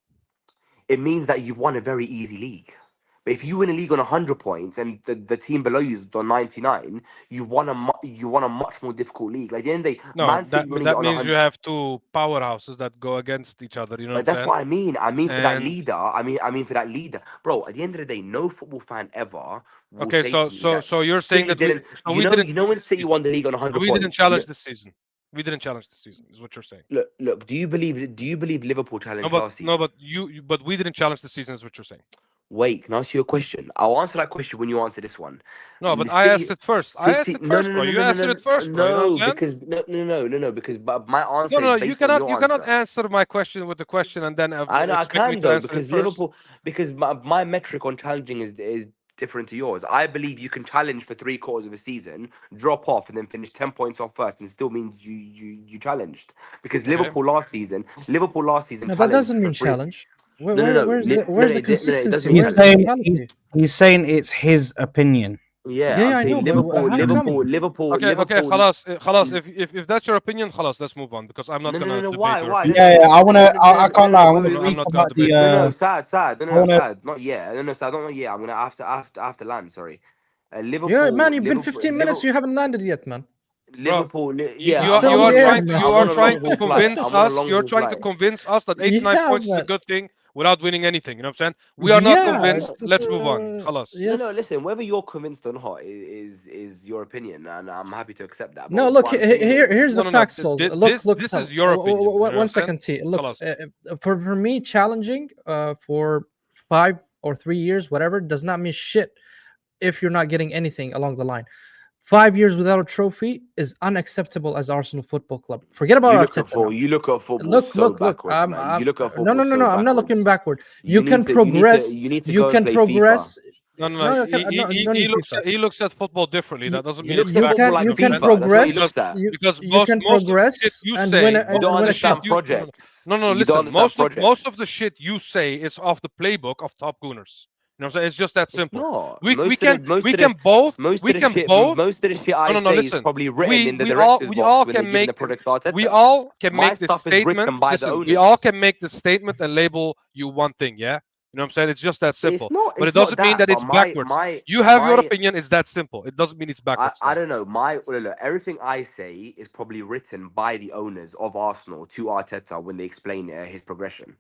it means that you've won a very easy league. But if you win a league on 100 points and the team below you is on 99, you won a much more difficult league. Like the end of the day, No, Man City winning it that on means you 100. have two powerhouses that go against each other. You know what But I'm that's saying? what I mean. I mean for that And leader. I mean for that leader, bro. At the end of the day, no football fan ever will okay, say so to me that you're saying City that didn't. we didn't You know when challenge the City season. won the league on So 100 we didn't points. challenge this season. We didn't challenge the season, is what you're saying. Look. Do you believe Liverpool challenged last No, season? but but we didn't challenge the season, is what you're saying. Wait, can I ask you a question? I'll answer that question when you answer this one. No, but I asked City, it first. I asked City. it first, bro. You answered it first, bro. You know what I'm saying? Because no, because but my No, answer no, is no. based on You your cannot answer. answer my question with the question and then I know I expect me can to though answer it because first. my metric on challenging is different to yours. I believe you can challenge for 3 quarters of a season, drop off, and then finish 10 points off first, and still means you challenged. Because Okay. Liverpool last season No, that challenged doesn't for mean three. challenge. No, Where's the no, it consistency? doesn't mean He's Where's the challenge. saying mentality? he's saying it's his opinion. Yeah, Yeah, I'm yeah, I know, saying but how come? Okay, khalas, khalas. If that's your opinion, khalas, let's move on because I'm not gonna no. debate your Why? opinion. Yeah, I wanna. I can't lie. I want to Wait. I'm speak not gonna about the. debate your opinion. Sad. I want to. Sad. Not yet. No, sad. Not yet. I'm gonna have to land. Sorry. Yeah, man, you've been 15 minutes. You haven't landed yet, man. Bro, Yeah, You're still I'm in the on a air, long. man. you I'm are on a trying long to haul flight. convince I'm on a us. long You're haul trying to flight. convince us that 89 Yeah, points is a man. good thing without winning anything. You know what I'm saying? We are not Yeah, convinced. Let's move on. Khalas. No. yes. Listen, whether you're convinced or not is your opinion, and I'm happy to accept that. But No, look, what I'm saying is, here's No, the no, no. facts, Souls. Look, This is Tom. your opinion. You know what I'm One saying? second, T. Look, Khalas. for me, challenging for 5 or 3 years, whatever, does not mean shit if you're not getting anything along the line. 5 years without a trophy is unacceptable as Arsenal Football Club. Forget about Arteta now. you look at football Look, so look, look. backwards, man. You look at No, football no, no, so no. I'm not looking backwards. backward. You can progress. You need to You go and can play FIFA. progress. No, no, no. No, you can, no, you don't need FIFA. He looks at football differently. That doesn't He mean it's looks at football backwards. like You know what I'm saying? FIFA. That's what he progress. looks at. Because You can most of the shit progress you and win say, You don't most of the shit understand you project. no, no, You don't listen. understand Most project. of the shit you say is off the playbook of top gooners. You know what I'm saying? It's just that It's simple. not. We Most can of the, most we of can the, both most we of the can shit, both. most of the shit I No, say is listen. probably written in the We all director's box when they're can giving the make project to Arteta. we all can My make the stuff is statement. written by the Listen, we owners. all can make the statement and label you one thing. Yeah, you know what I'm saying? It's just that simple. It's not. But It's it not doesn't mean that. that But it's backwards. You have your opinion. It's that simple. It doesn't mean it's backwards. I don't know. Look, everything I say is probably written by the owners of Arsenal to Arteta when they explain his progression.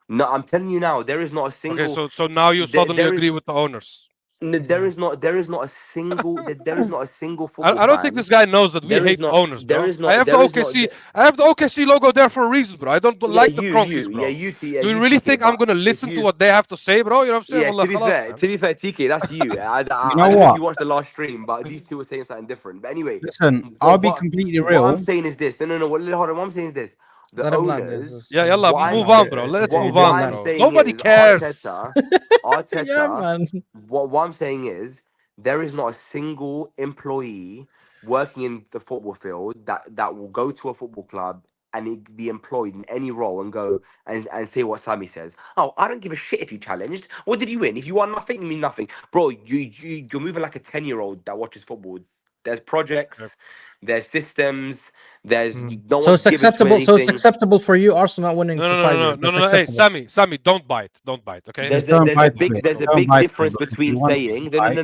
No, I'm telling you now, there is not a Okay, single. so now you suddenly There agree is. with the owners. There is not a single. There is not a single football I don't think fan. this guy knows that we There is hate the not. owners, There bro. is not. There is not. I have the OKC logo there for a reason, bro. I don't Yeah, like the Cronkies, bro. Do you you really TK. think I'm But gonna if listen to you, what they have to say, bro? You know what I'm saying? yeah, Wallah, khalas, man. to be fair, TK, that's you. You I know don't know if what? you watched the last stream, but these two were saying something different. But anyway, Listen, so I'll be completely what I'm real. saying is this. No. Hold on. What I'm saying is this. The Let him land. owners. Yeah, yalla, What I'm move on, saying. bro. Let's move What on, I'm bro. saying Nobody is cares. Arteta. Yeah, man. What I'm saying is there is not a single employee working in the football field that will go to a football club and be employed in any role and go and say what Sammy says. Oh, I don't give a shit if you challenged. What did you win? If you won nothing, you mean nothing. Bro, you're moving like a 10-year-old that watches football. There's projects, there's systems, there's no So one's it's given to acceptable. So it's anything. acceptable for you, Arsenal not winning for 5 years. That's Hey, acceptable. Sammy, don't bite, okay? Just don't bite it. There's a Don't big bite it, difference bro. If you between want to saying bite.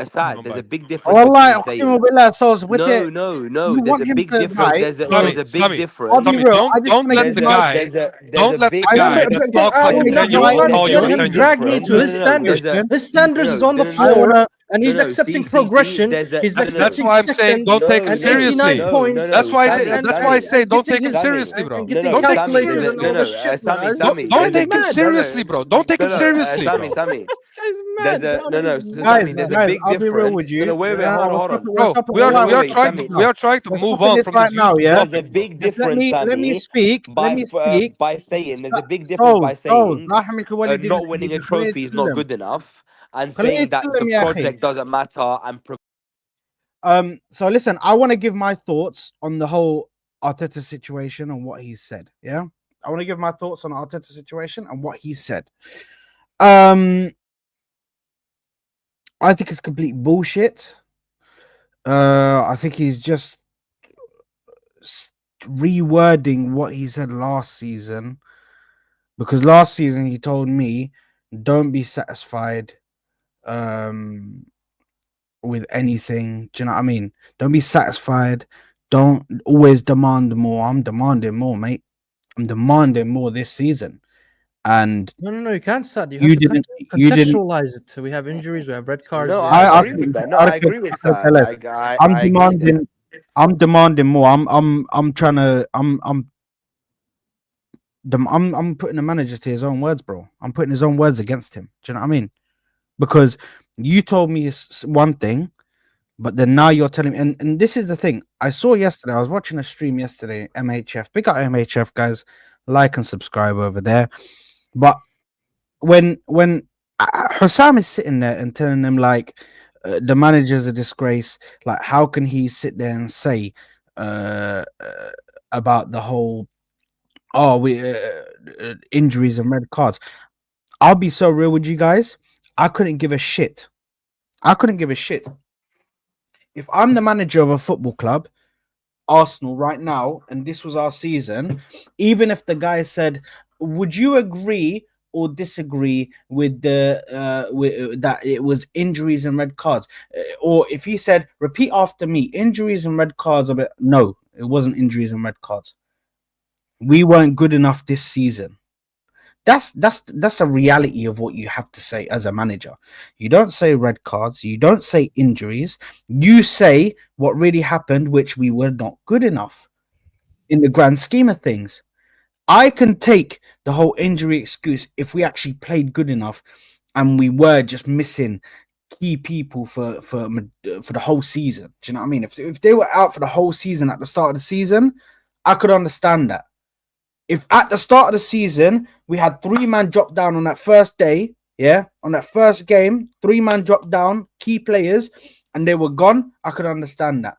Assad. Don't There's a bite. big difference والله between اقسم saying بالله sauce with no, it. no. You There's want a him big to difference. bite. There's a big I'll difference. be Sammy, real. I just don't want to let give the my. guy There's a don't let big the guy that talks like a No, 10-year-old call you a let him 10-year-old. drag me to his standards. Listen, His standards is on the I floor, wanna. and he's accepting progression. He's That's accepting why I'm saying second don't take it and 89 seriously. points. That's why And that's why I say don't getting take it his seriously, bro. and getting Don't take it Sammy, calculators and seriously. all this shit, man. Don't This is take it mad. seriously, bro. Don't take it seriously, bro. Sammy. This guy's There's mad. a Down no, in no, his so Guys, Sammy. There's a guys, big I'll be real with difference. No, you. no, wait, We're hold on. we're Bro, stopping. Wallah, we're stopping Sammy. we now. are trying to We're move stopping on this from right this now. useless Yeah. There's a topic, bro. big Just let difference, me Sammy, speak. Let me speak. by saying there's a big difference So, by saying لا حملك والدي not winning a just خليني trophy is not أتكلم. good enough, and خليني saying that the أتكلم يا أخي. project doesn't matter and So listen, I want to give my thoughts on the whole Arteta situation and what he said. Yeah, I want to give my thoughts on Arteta situation and what he said. I think it's complete bullshit. I think he's just rewording what he said last season, because last season he told me, "Don't be satisfied with anything." Do you know what I mean? Don't be satisfied. Don't always demand more. I'm demanding more, mate. I'm demanding more this season. And No, you can't start. You you have to didn't. You didn't. contextualize it. We have injuries, we have red cards. No, we I have agree with that. No, I agree with that. I'm I agree with that. demanding. I'm demanding more. I'm trying to. I'm putting the manager to his own words, bro. I'm putting his own words against him. Do you know what I mean? Because you told me one thing, but then now you're telling me, and this is the thing. I saw yesterday. I was watching a stream yesterday. MHF, big up MHF guys. Like and subscribe over there. But when Hussam is sitting there and telling them like the manager's a disgrace, like how can he sit there and say about the whole injuries and red cards? I'll be so real with you guys. I couldn't give a shit. I couldn't give a shit. If I'm the manager of a football club, Arsenal right now, and this was our season, even if the guy said, would you agree or disagree with the that it was injuries and red cards, or if he said, repeat after me, injuries and red cards, no, it wasn't injuries and red cards. We weren't good enough this season. That's the reality of what you have to say as a manager. You don't say red cards, you don't say injuries, you say what really happened, which we were not good enough in the grand scheme of things. I can take the whole injury excuse if we actually played good enough and we were just missing key people for the whole season. Do you know what I mean? If they were out for the whole season at the start of the season, I could understand that. If at the start of the season we had 3-man drop down on that first day, yeah, on that first game, 3-man drop down, key players, and they were gone, I could understand that.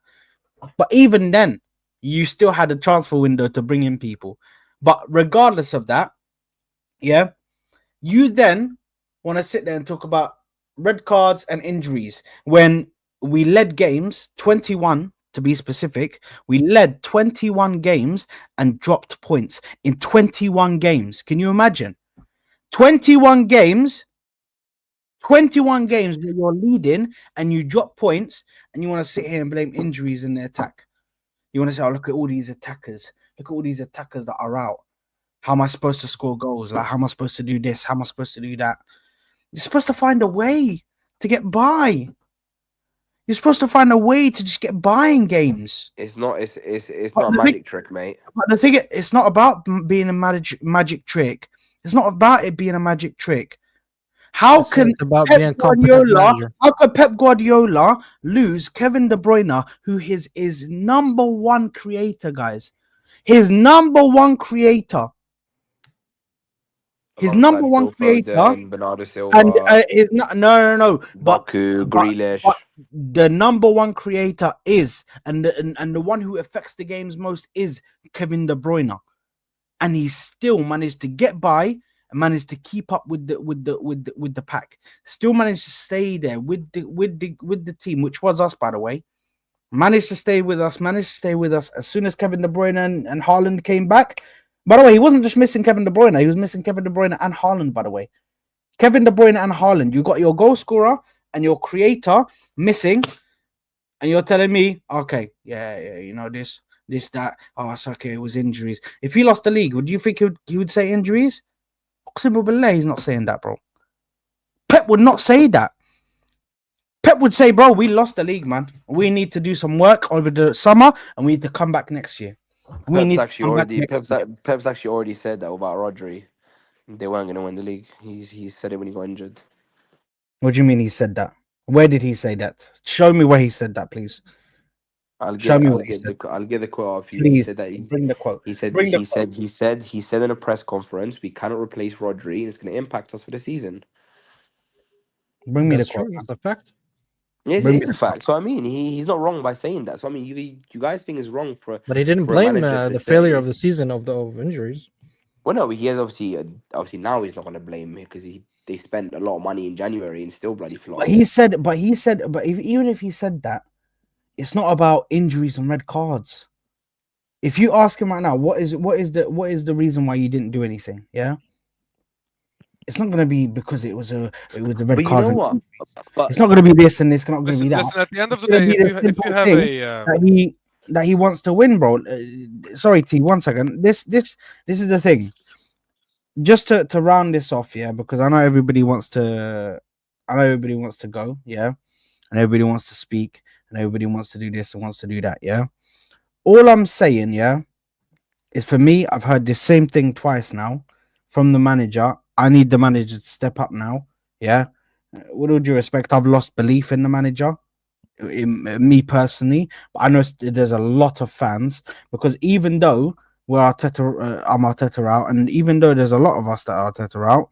But even then, you still had a transfer window to bring in people. But regardless of that, yeah, you then want to sit there and talk about red cards and injuries when we led games 21 to be specific. We led 21 games and dropped points in 21 games. Can you imagine? 21 games, 21 games where you're leading and you drop points and you want to sit here and blame injuries in the attack. You want to say, oh, look at all these attackers. Look at all these attackers that are out. How am I supposed to score goals? Like, how am I supposed to do this? How am I supposed to do that? You're supposed to find a way to get by. You're supposed to find a way to just get by in games. It's not. It's But not a the magic trick, mate. But the thing, it's not about being a magic trick. It's not about it being a magic trick. How can It's about being a competent manager. How could Pep Guardiola lose Kevin De Bruyne, who is his number one creator, guys? His number one creator. His number one Phil creator. Foden, Bernardo Silva, And is not no. But Baku, Grealish. but the number one creator is, and the one who affects the games most is Kevin De Bruyne, and he still managed to get by and managed to keep up with the pack. Still managed to stay there with the team, which was us, by the way. Managed to stay with us. As soon as Kevin De Bruyne and Haaland came back. By the way, he wasn't just missing Kevin De Bruyne. He was missing Kevin De Bruyne and Haaland, by the way. Kevin De Bruyne and Haaland. You got your goal scorer and your creator missing. And you're telling me, okay, yeah, you know, this, that. Oh, it's okay. It was injuries. If he lost the league, would you think he would say injuries? He's not saying that, bro. Pep would not say that. Pep would say, bro, we lost the league, man. We need to do some work over the summer and we need to come back next year. Pep's actually already said that about Rodri. They weren't going to win the league. He said it when he got injured. What do you mean he said that? Where did he say that? Show me where he said that, please. I'll get the quote off you. Please, he said that bring the quote. He said in a press conference, we cannot replace Rodri and it's going to impact us for the season. Bring me That's the quote. true. That's a fact. Yes, it is a fact. So I mean, he's not wrong by saying that. So I mean, you guys think it's wrong for. But he didn't for a blame manager to the say- failure of the season of injuries. Well, no, he has obviously now he's not going to blame me because they spent a lot of money in January and still bloody flopped. But even if he said that, it's not about injuries and red cards. If you ask him right now, what is the reason why you didn't do anything? Yeah, it's not going to be because it was a red But you cards. know what? But It's not going to be this and it's not going to be that. Listen, at the end of the It's gonna day, be the if you simple have thing a that he wants to win, bro. Sorry, T. 1 second. This is the thing. Just to round this off, yeah, because I know everybody wants to go, yeah, and everybody wants to speak, and everybody wants to do this and wants to do that, yeah. All I'm saying, yeah, is for me, I've heard the same thing twice now from the manager. I need the manager to step up now, yeah. With all due respect, I've lost belief in the manager, me personally, but I know there's a lot of fans because even though I'm Arteta out, and even though there's a lot of us that are Arteta out,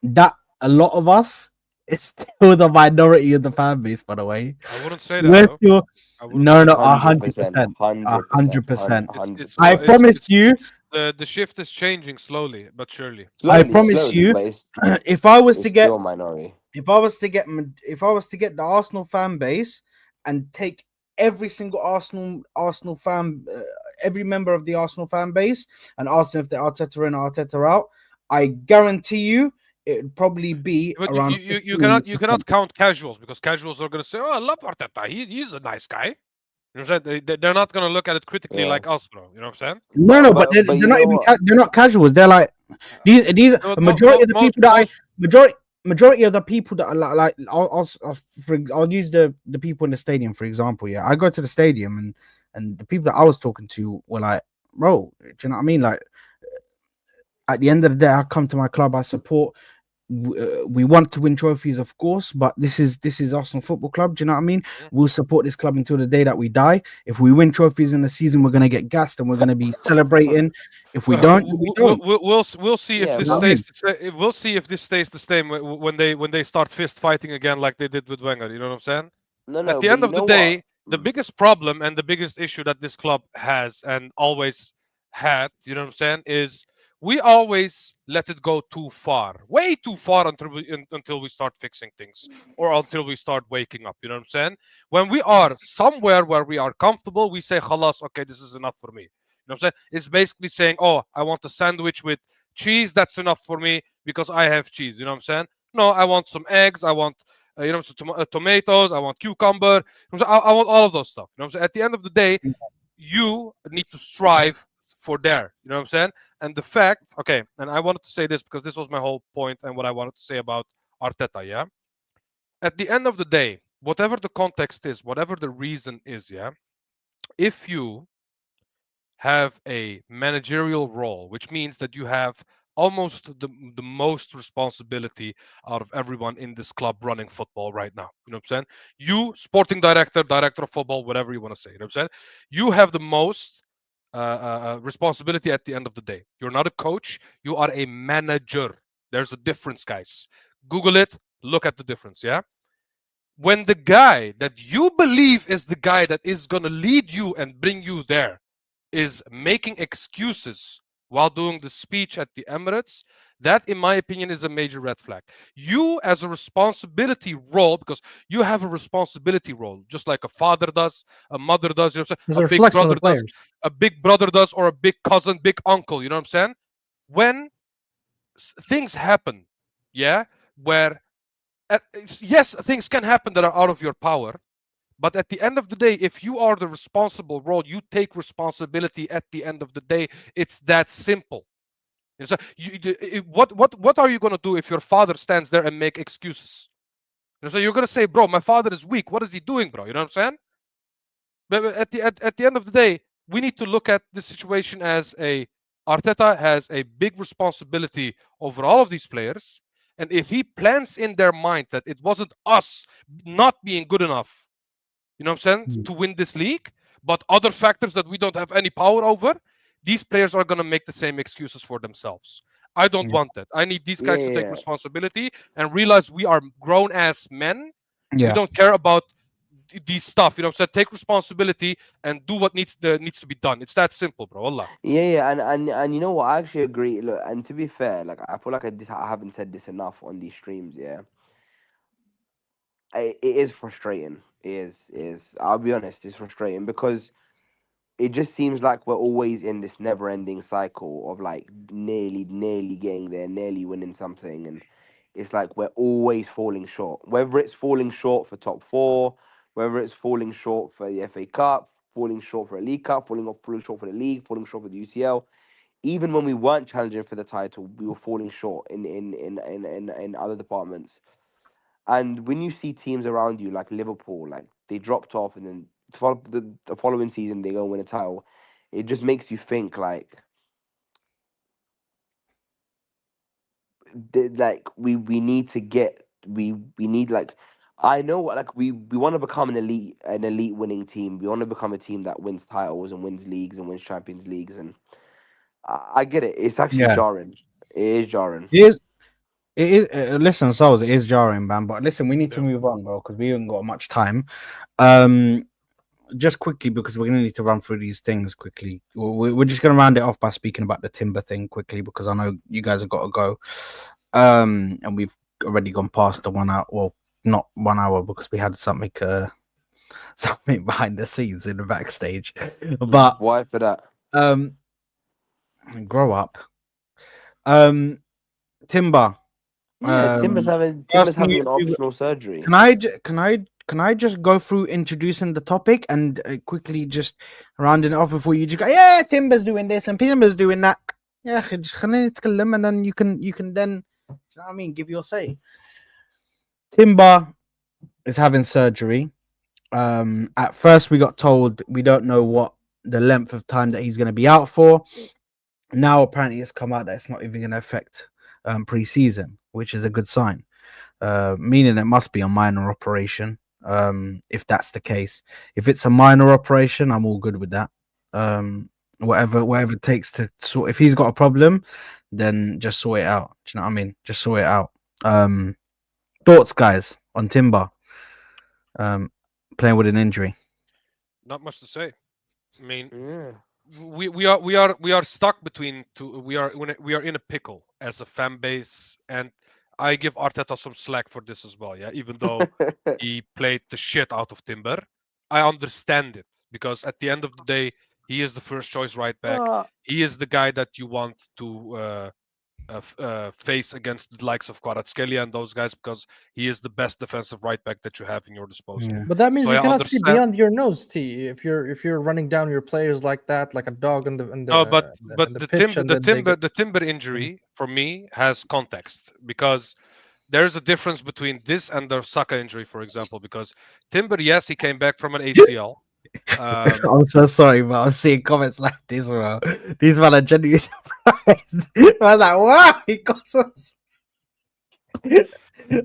that a lot of us is still the minority of the fan base. By the way, I wouldn't say that. no, 100%. 100%. I promise you, the shift is changing slowly but surely. I promise you, if I was to get still minority. if I was to get the Arsenal fan base and take every single Arsenal fan, every member of the Arsenal fan base, and ask them if they're Arteta in or Arteta out, I guarantee you it would probably be But around. you cannot count casuals because casuals are going to say, "Oh, I love Arteta. He's a nice guy." You know what I'm saying? They're not going to look at it critically like us, bro. You know what I'm saying? No, but they're not even. They're not casuals. They're like these. Majority of the people that majority of the people that are like I'll use the people in the stadium for example. Yeah, I go to the stadium and the people that I was talking to were like, bro, do you know what I mean? Like at the end of the day, I come to my club, I support. We want to win trophies, of course, but this is Arsenal Football Club. Do you know what I mean? We'll support this club until the day that we die. If we win trophies in the season, we're gonna get gassed and we're gonna be celebrating. If we don't, we don't. We'll see if this stays. We'll see if this stays the same when they start fist fighting again, like they did with Wenger. You know what I'm saying? No, At the end of the day, the biggest problem and the biggest issue that this club has and always had, you know what I'm saying, is we always let it go too far, way too far until we start fixing things or until we start waking up. You know what I'm saying? When we are somewhere where we are comfortable, we say, "Khalas, okay, this is enough for me." You know what I'm saying? It's basically saying, "Oh, I want a sandwich with cheese. That's enough for me because I have cheese." You know what I'm saying? No, I want some eggs. I want tomatoes. I want cucumber. You know what I'm saying? I want all of those stuff. You know what I'm saying? At the end of the day, you need to strive for there. You know what I'm saying? And the fact, okay, and I wanted to say this because this was my whole point and what I wanted to say about Arteta, yeah? At the end of the day, whatever the context is, whatever the reason is, yeah, if you have a managerial role, which means that you have almost the most responsibility out of everyone in this club running football right now. You know what I'm saying? You, sporting director, director of football, whatever you want to say. You know what I'm saying? You have the most responsibility at the end of the day. You're not a coach, you are a manager. There's a difference, guys. Google it, look at the difference, yeah? When the guy that you believe is the guy that is going to lead you and bring you there is making excuses while doing the speech at the Emirates, that, in my opinion, is a major red flag. You, as a responsibility role, because you have a responsibility role, just like a father does, a mother does, you know what I'm It's saying? a A big reflection on brother the does, players. a big brother does, or a big cousin, big uncle. You know what I'm saying? When things happen, yeah, where uh, yes, things can happen that are out of your power, but at the end of the day, if you are the responsible role, you take responsibility at the end of the day. It's that simple. So what are you going to do if your father stands there and make excuses? So you're going to say, bro, my father is weak. What is he doing, bro? You know what I'm saying? But at the end of the day, we need to look at the situation as a Arteta has a big responsibility over all of these players. And if he plants in their mind that it wasn't us not being good enough, you know what I'm saying, to win this league, but other factors that we don't have any power over, these players are going to make the same excuses for themselves. I don't want that. I need these guys to take Yeah, responsibility and realize we are grown ass men. We Yeah. don't care about these stuff. You know what I'm saying? Take responsibility and do what needs to be done. It's that simple, bro. Allah. yeah, and you know what? I actually agree. Look, and to be fair, like I feel like I haven't said this enough on these streams. Yeah, it is frustrating. It is. I'll be honest, it's frustrating because it just seems like we're always in this never-ending cycle of like nearly getting there, nearly winning something, and it's like we're always falling short. Whether it's falling short for top four, whether it's falling short for the FA Cup, falling short for a League Cup, falling short for the league, falling short for the UCL. Even when we weren't challenging for the title, we were falling short in other departments. And when you see teams around you like Liverpool, like they dropped off, and then the following season they go and win a title, it just makes you think like we need to get we need like I know like we want to become an elite winning team. We want to become a team that wins titles and wins leagues and wins Champions Leagues, and I get it. It's actually Yeah. jarring. It is jarring. It is. It is. Listen, Souls, it is jarring, man. But listen, we need to Yeah. move on, bro, because we haven't got much time. Um, just quickly, because we're gonna need to run through these things quickly. We're just gonna round it off by speaking about the Timber thing quickly, because I know you guys have got to go. And we've already gone past the 1 hour. Well, not 1 hour, because we had something something behind the scenes in the backstage. But Why for that? um, grow up. Timber. Yeah, Timber's Um, having first Timber's thing having you, an optional surgery. can I just go through introducing the topic and quickly just rounding it off before you just go, yeah, Timber's doing this and Timber's doing that. Yeah, just خلينا نتكلم, and then you can then, you know what I mean, give your say. Timber is having surgery. At first we got told we don't know what the length of time that he's going to be out for. Now apparently it's come out that it's not even going to affect pre-season, which is a good sign. Meaning it must be a minor operation. If that's the case, if it's a minor operation, I'm all good with that. Whatever it takes to sort. If he's got a problem, then just sort it out. Do you know what I mean? Just sort it out. Thoughts, guys, on Timber playing with an injury? Not much to say. I mean, Yeah. we are stuck between two. We are in a pickle as a fan base, and I give Arteta some slack for this as well. Yeah, even though he played the shit out of Timber, I understand it because at the end of the day, he is the first choice right back. He is the guy that you want to face against the likes of Kvaratskhelia and those guys because he is the best defensive right back that you have in your disposal. Yeah. But that means So you I cannot see understand. beyond your nose, T. If you're running down your players like that, like a dog in the No, but in the the pitch, timber and then they get. the timber injury for me has context because there's a difference between this and the Saka injury, for example. Because Timber, yes, he came back from an ACL. I'm so sorry, but I'm seeing comments like this, bro. These men are genuinely surprised. I was like, wow, he got so.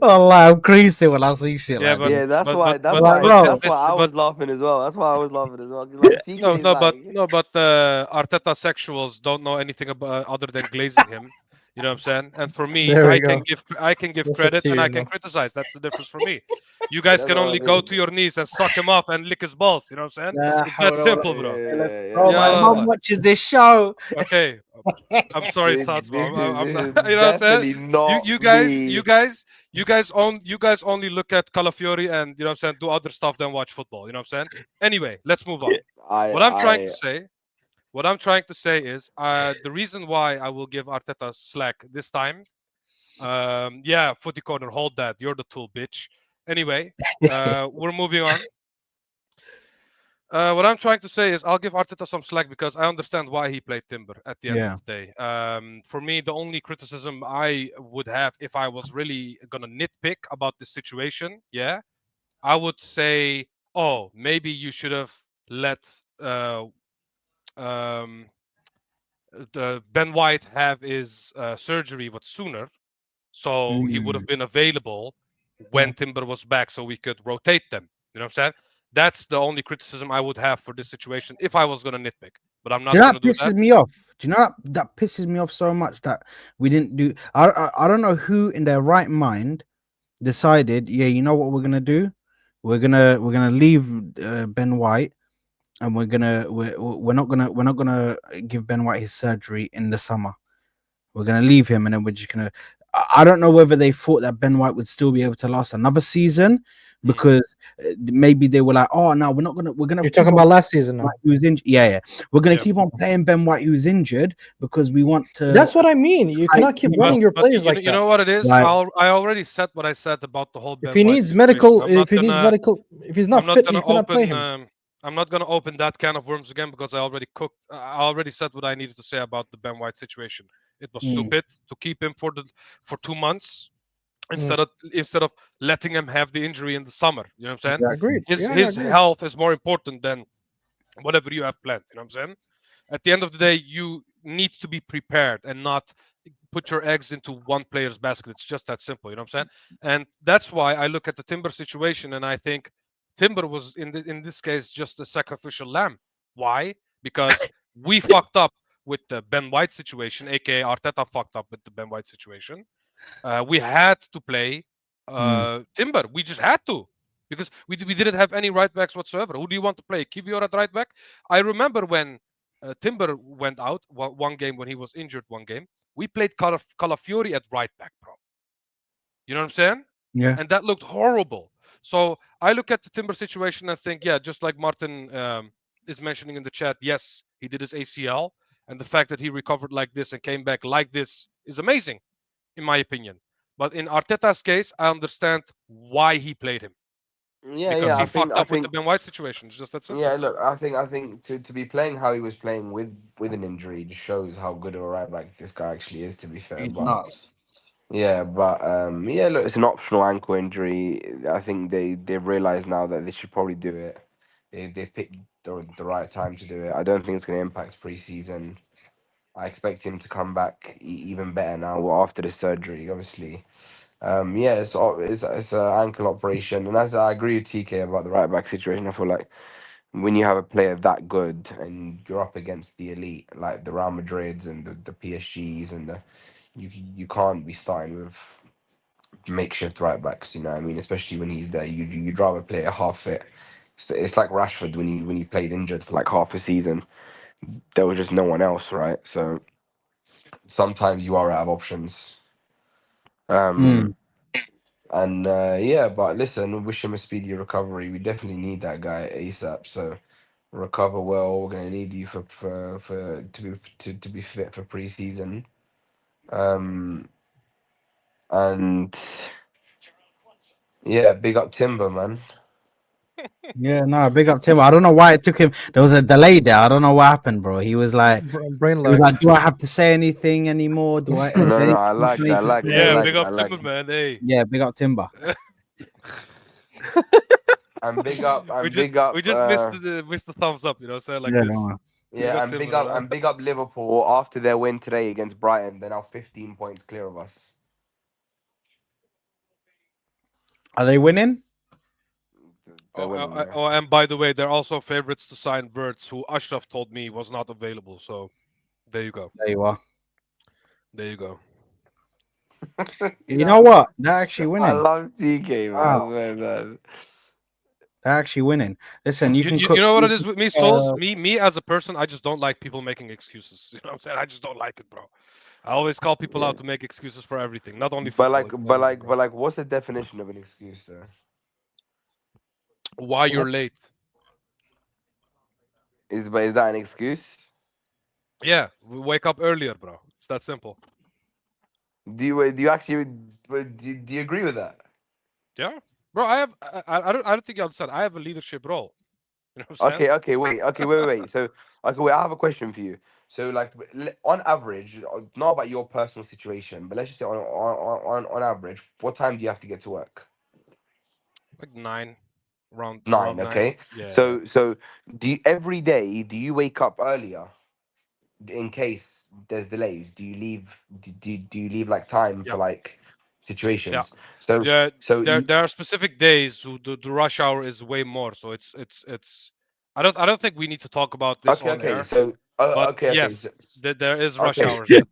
Oh, I'm crazy when I see shit Yeah, like this. Yeah, that's why. That's Like, why. bro, That's why I was laughing as well. That's why I was laughing as well. 'Cause, like TK is like, but Arteta sexuals don't know anything about other than glazing him. You know what I'm saying? And for me, There we go. I can give That's a credit and T, I you can know. criticize. That's the difference for me. You guys that's can what I only go mean. to your knees and suck him off and lick his balls. You know what I'm saying? nah, It's that hold on. simple, bro. Yeah, Bro, my yeah. mum Yeah. watches this show. Okay. I'm sorry, Sats, This bro. is I'm this not. is You know what I'm saying? definitely not You guys, me. you guys only look at Calafiori and you know what I'm saying. Do other stuff than watch football. You know what I'm saying? Anyway, let's move on. I What I'm trying to I say, what I'm trying to say is, the reason why I will give Arteta slack this time. Yeah, footy corner, hold that. You're the tool, bitch. Anyway, we're moving on. What I'm trying to say is I'll give Arteta some slack because I understand why he played Timber at the end of Yeah. the day. For me, the only criticism I would have if I was really gonna nitpick about this situation, yeah, I would say, oh, maybe you should have let um, the Ben White have his surgery what sooner, so he would have Mm. been available Yeah. when Timber was back, so we could rotate them. You know what I'm saying? That's the only criticism I would have for this situation if I was gonna nitpick, but I'm Do you not know gonna that do pisses that. me off? Do you know that pisses me off so much that we didn't do? I don't know who in their right mind decided. Yeah, you know what we're gonna do? We're gonna leave Ben White, and we're not gonna give Ben White his surgery in the summer. We're gonna leave him, and then we're just gonna. I don't know whether they thought that Ben White would still be able to last another season Mm. because maybe they were like, "Oh no, we're not gonna. We're gonna You're keep talking on about last season now. White who's injured. Yeah, yeah. We're gonna Yeah, keep on playing Ben White who's injured because we want to That's what I mean. You hype cannot keep him running up." your but players like you that. know what it is? Like, I already said what I said about the whole If Ben he White needs situation. medical, if he's not I'm not fit, you gonna cannot play open. him. I'm not gonna open that can of worms again because I already cooked. I already said what I needed to say about the Ben White situation. It was mm, stupid to keep him for 2 months Mm, instead of letting him have the injury in the summer. You know what I'm saying? exactly. agreed. Yeah, yeah, His agreed. health is more important than whatever you have planned. You know what I'm saying? At the end of the day, you need to be prepared and not put your eggs into one player's basket. It's just that simple. You know what I'm saying? And that's why I look at the Timber situation and I think Timber was in this case just a sacrificial lamb. Why? Because we fucked up with the Ben White situation, aka Arteta fucked up with the Ben White situation. We had to play Mm. Timber. We just had to because we didn't have any right backs whatsoever. Who do you want to play? Kivior at right back? I remember when Timber went out one game when he was injured. One game we played Calafiori at right back, bro. You know what I'm saying? Yeah. And that looked horrible. So I look at the Timber situation and think, yeah, just like Martin is mentioning in the chat, yes, he did his ACL, and the fact that he recovered like this and came back like this is amazing in my opinion. But in Arteta's case, I understand why he played him yeah, because yeah. he I think fucked I up with the think Ben White situation. It's just that yeah. simple. Look, I think to be playing how he was playing with an injury just shows how good of a right back this guy actually is. To be fair, It's but nuts. yeah, but yeah. Look, it's an optional ankle injury. I think they've realized now that they should probably do it. They've picked the right time to do it. I don't think it's going to impact preseason. I expect him to come back even better now after the surgery. Obviously, yeah, it's an ankle operation, and as I agree with TK about the right back situation, I feel like when you have a player that good and you're up against the elite like the Real Madrids and the PSGs and you can't be starting with makeshift right backs. You know what I mean? Especially when he's there, you'd rather play a half fit. It's like Rashford when he played injured for like half a season. there was just no one else, right? So sometimes you are out of options. And yeah, but listen, wish him a speedy recovery. We definitely need that guy ASAP. So recover well. We're gonna need you for to be fit for preseason. And yeah, big up Timber, man. Yeah, no, big up Tim. I don't know why it took him. There was a delay there. I don't know what happened, bro. He was like, Brain he was lag. like, "Do I have to say anything anymore? Do I?" No, is there no, I anything like I that. I need to like that. I say?" Yeah, like big that. I up like Timber, man. Hey. Yeah, big up Timber. and big up we and just big up we just missed the thumbs up, so like Yeah, this. no. Big yeah, up and Timber, big up man. and big up Liverpool after their win today against Brighton. They're now 15 points clear of us. Are they winning? They're winning, yeah. Oh, and by the way, they're also favorites to sign Wirtz, who Ashraf told me was not available. So there you go. There you are. There you go. You know what? They're actually I winning. love TK, man. Wow. I swear that. They're actually winning. Listen, you can You cook. know what You it is with me, can, Souls? Me as a person, I just don't like people making excuses. You know what I'm saying? I just don't like it, bro. I always call people Yeah. out to make excuses for everything, not only But football. like, It's but everything, like, bro. but like, what's the definition of an excuse, sir? Why you're late? Is that an excuse? Yeah, we wake up earlier, bro. It's that simple. Do you actually do you agree with that? Yeah, bro. I don't think you understand. I have a leadership role. You know what I'm saying? Wait. So, okay, wait. I have a question for you. So, like, on average, not about your personal situation, but let's just say on average, what time do you have to get to work? Like nine, around 9. 9. Okay. Yeah, yeah. So every day do you wake up earlier in case there's delays? Do you leave? Do you leave like time Yeah, for like yeah, situations? So yeah. so you, There are specific days who the rush hour is way more. So it's. I don't think we need to talk about this on okay. air. So But okay. yes, So, there is rush okay. hours. Yes.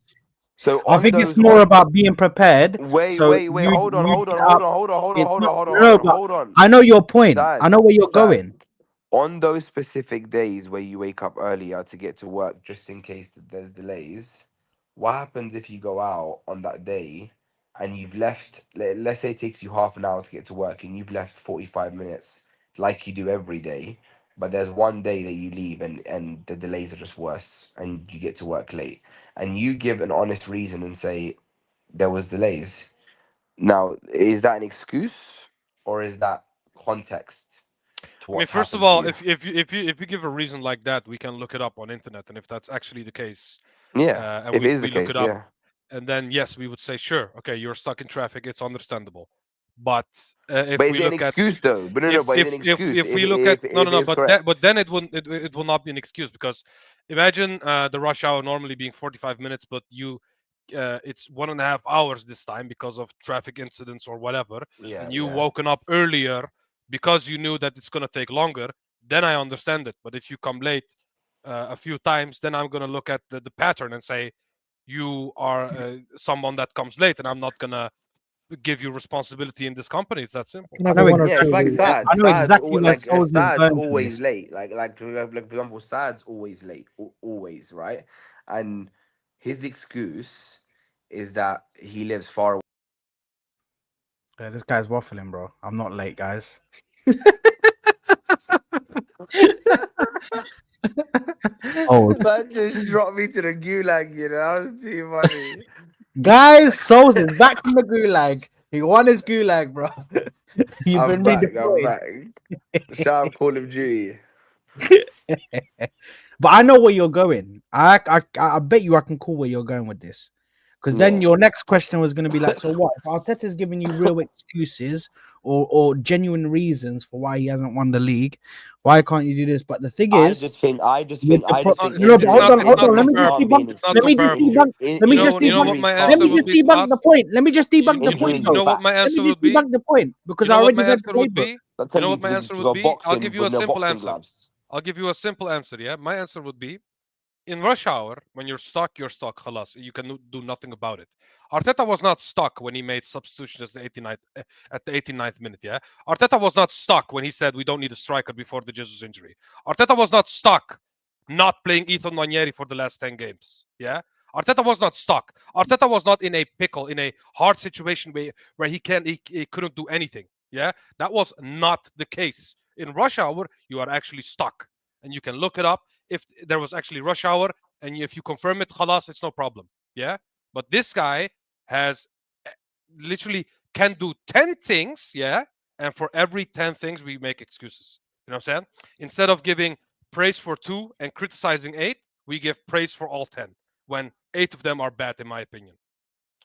So I on think it's those more about being prepared. So wait. you Hold on, you hold on, get hold up. on, hold on, hold on, It's hold on, not hold on, hold no, on, but hold on. I know your point. I Sad, know where you're sad. going. On those specific days where you wake up earlier to get to work just in case that there's delays, what happens if you go out on that day and you've left, let's say it takes you half an hour to get to work and you've left 45 minutes like you do every day, but there's one day that you leave and the delays are just worse and you get to work late and you give an honest reason and say there was delays. Now, is that an excuse or is that context to I mean, what's first of happened to all, you? if you give a reason like that, we can look it up on internet, and if that's actually the case, Yeah, and if it is the we look case, it up, yeah. and then yes, we would say sure, okay, you're stuck in traffic, it's understandable. But But if is we it an look at excuse though? But no, but is it an excuse if we look at no, if no, no, it is but that correct? but then it wouldn't it will not be an excuse, because imagine the rush hour normally being 45 minutes, but you it's 1.5 hours this time because of traffic incidents or whatever, Yeah, and you yeah. woken up earlier because you knew that it's going to take longer, then I understand it. But if you come late a few times, then I'm going to look at the pattern and say you are someone that comes late, and I'm not going to give you responsibility in this company. It's that simple. I Like a know one or Yeah, exactly. it's like two. Sad. I know exactly where Souls is Sad's going with always this. late. Like for example, Sad's always late, always, right? And his excuse is that he lives far away. Yeah, this guy's waffling, bro. I'm not late, guys. Oh, That just dropped me to the gulag, you know. That was too funny. guys, Souls is back from the gulag. He won his gulag, bro. You've I'm been back. I'm redeployed. back. Shout out Call of Duty. But I know where you're going. I bet you I can call where you're going with this. Because then Yeah. your next question was going to be like, so what? If Arteta's giving you real excuses or genuine reasons for why he hasn't won the league, why can't you do this? But the thing is, I just with think, the injuries, no, but hold on, It's hold not on. Let me just can't comparable. be an debunk. It's not Let me excuse. just comparable. debunk. Let me just You know what debunk. Injuries my Let can't answer me be would just an be, debunk Scott? the point. Let me just debunk the point, injuries. You though. know what my Let me answer just would be? debunk the point because You I know what already my read the answer would playbook. be? I'm You telling know you what my answer to would go be? I'll boxing give you a with no simple boxing answer. gloves. I'll give you a simple answer, yeah? My answer would be, in rush hour, when you're stuck, Khalas. You can do nothing about it. Arteta was not stuck when he made substitutions at the 89th minute, yeah? Arteta was not stuck when he said we don't need a striker before the Jesus injury. Arteta was not stuck not playing Ethan Nwaneri for the last 10 games. Yeah, Arteta was not stuck. Arteta was not in a pickle, in a hard situation where he couldn't do anything. Yeah, that was not the case. In rush hour, you are actually stuck, and you can look it up if there was actually rush hour, and if you confirm it, khalas, it's no problem. Yeah, but this guy has literally can do 10 things. Yeah, and for every 10 things we make excuses. You know what I'm saying? Instead of giving praise for 2 and criticizing 8, we give praise for all 10 when 8 of them are bad, in my opinion.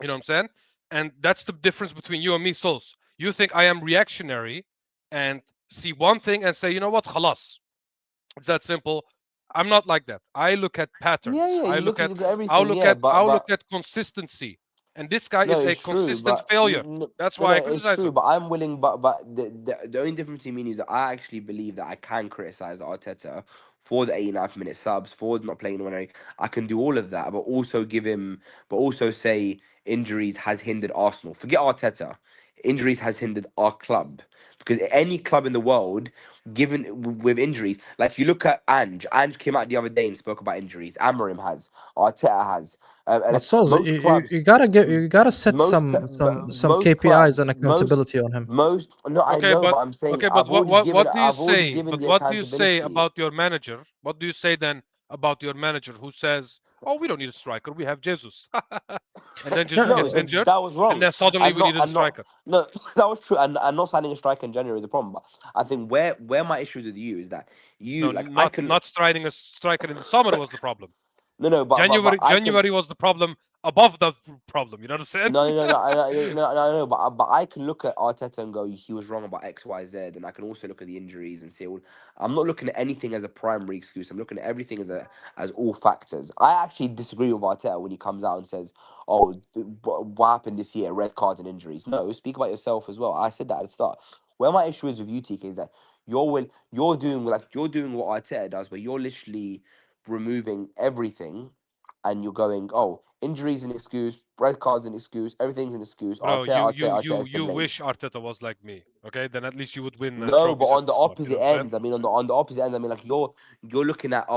You know what I'm saying? And that's the difference between you and me, Souls. You think I am reactionary and see one thing and say, you know what, khalas. It's that simple. I'm not like that. I look at patterns. Yeah, I you look at look at everything. Yeah, I'll look but at consistency. And this guy no, is a it's true, consistent but failure. That's no, why no, I it's criticize true. him. But I'm willing. But the only difference between me and you is that I actually believe that I can criticize Arteta for the 89th minute subs, for not playing when I can do all of that, but also give him, but also say injuries has hindered Arsenal. Forget Arteta. Injuries has hindered our club because any club in the world, given with injuries, like you look at Ange. Ange came out the other day and spoke about injuries. Amorim has. Arteta has. And But Souls, most clubs. you gotta set Most some most KPIs and clubs, accountability on him. most no, I know, but I'm saying Okay, but what do you I've already say? given But the what do you say accountability. about your manager? What do you say then about your manager who says, "Oh, we don't need a striker. We have Jesus," and then Jesus No, No, gets injured, that was and wrong. then suddenly we needed a I'm not. striker. No, that was true. And not signing a striker in January is the problem. But I think where my issue with you is that No, you like I not can not signing a striker in the summer was the problem. no, but January I can January was the problem above the problem. You know what I'm saying? No, but I can look at Arteta and go, he was wrong about X, Y, Z, and I can also look at the injuries and say, well, I'm not looking at anything as a primary excuse. I'm looking at everything as all factors. I actually disagree with Arteta when he comes out and says, "Oh, what happened this year? Red cards and injuries." No, speak about yourself as well. I said that at the start. Where my issue is with you, TK, is that you're doing what Arteta does, where you're literally removing everything and you're going, oh, injuries an excuse, red cards an excuse, everything's an excuse. Bro, Arteta is to you blame. wish Arteta was like me. Okay, then at least you would win No, but trophies at on the the start. You know opposite what I'm saying? ends, I mean, on the opposite end, I mean, like you're looking at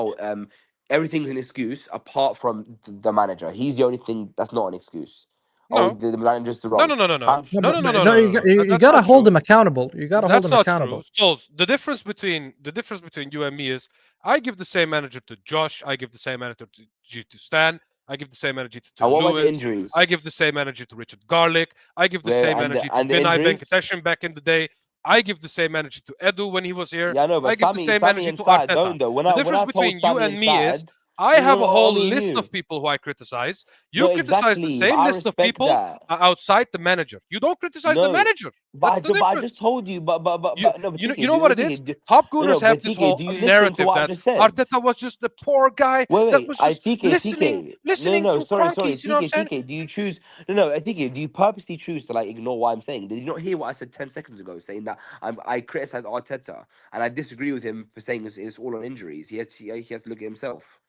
everything's an excuse apart from the manager. He's the only thing that's not an excuse. Oh, No, the manager's the no, wrong. no, no, no, no, I'm No, no, but no, no, but no, no, no, no, no. you That's gotta not hold true. him accountable. You gotta hold That's him not true. accountable. So the difference between you and me is I give the same manager to Josh. I give the same manager to Stan. I give the same energy to And what about the Lewis. I injuries? give the same energy to Richard Garlick. I give the Yeah, same energy to and the Vinay injuries? Venkatesham back in the day. I give the same energy to Edu when he was here. Yeah, I know, I but give the same Sammy energy and to Sad Arteta. don't though. The When difference I told between you Sammy and and me is Sad, I no, have a whole me and list you. of people who I criticize. No, You criticize the exactly. But same I list of respect people that. outside the manager. You don't criticize the No, manager. That's the but I just difference. told you. No, but You TK, know what it is? Top no, no, Gunners have but this TK, whole do you listen to narrative what I've that just said? Arteta was just the poor guy that Wait. was just listening TK. No, listening no, to sorry, crankies. You know what I'm saying? TK. Do you choose? No, TK. Do you purposely choose to like ignore what I'm saying? Did you not hear what I said 10 seconds ago, saying that I criticize Arteta and I disagree with him for saying it's all on injuries. He has to look at himself.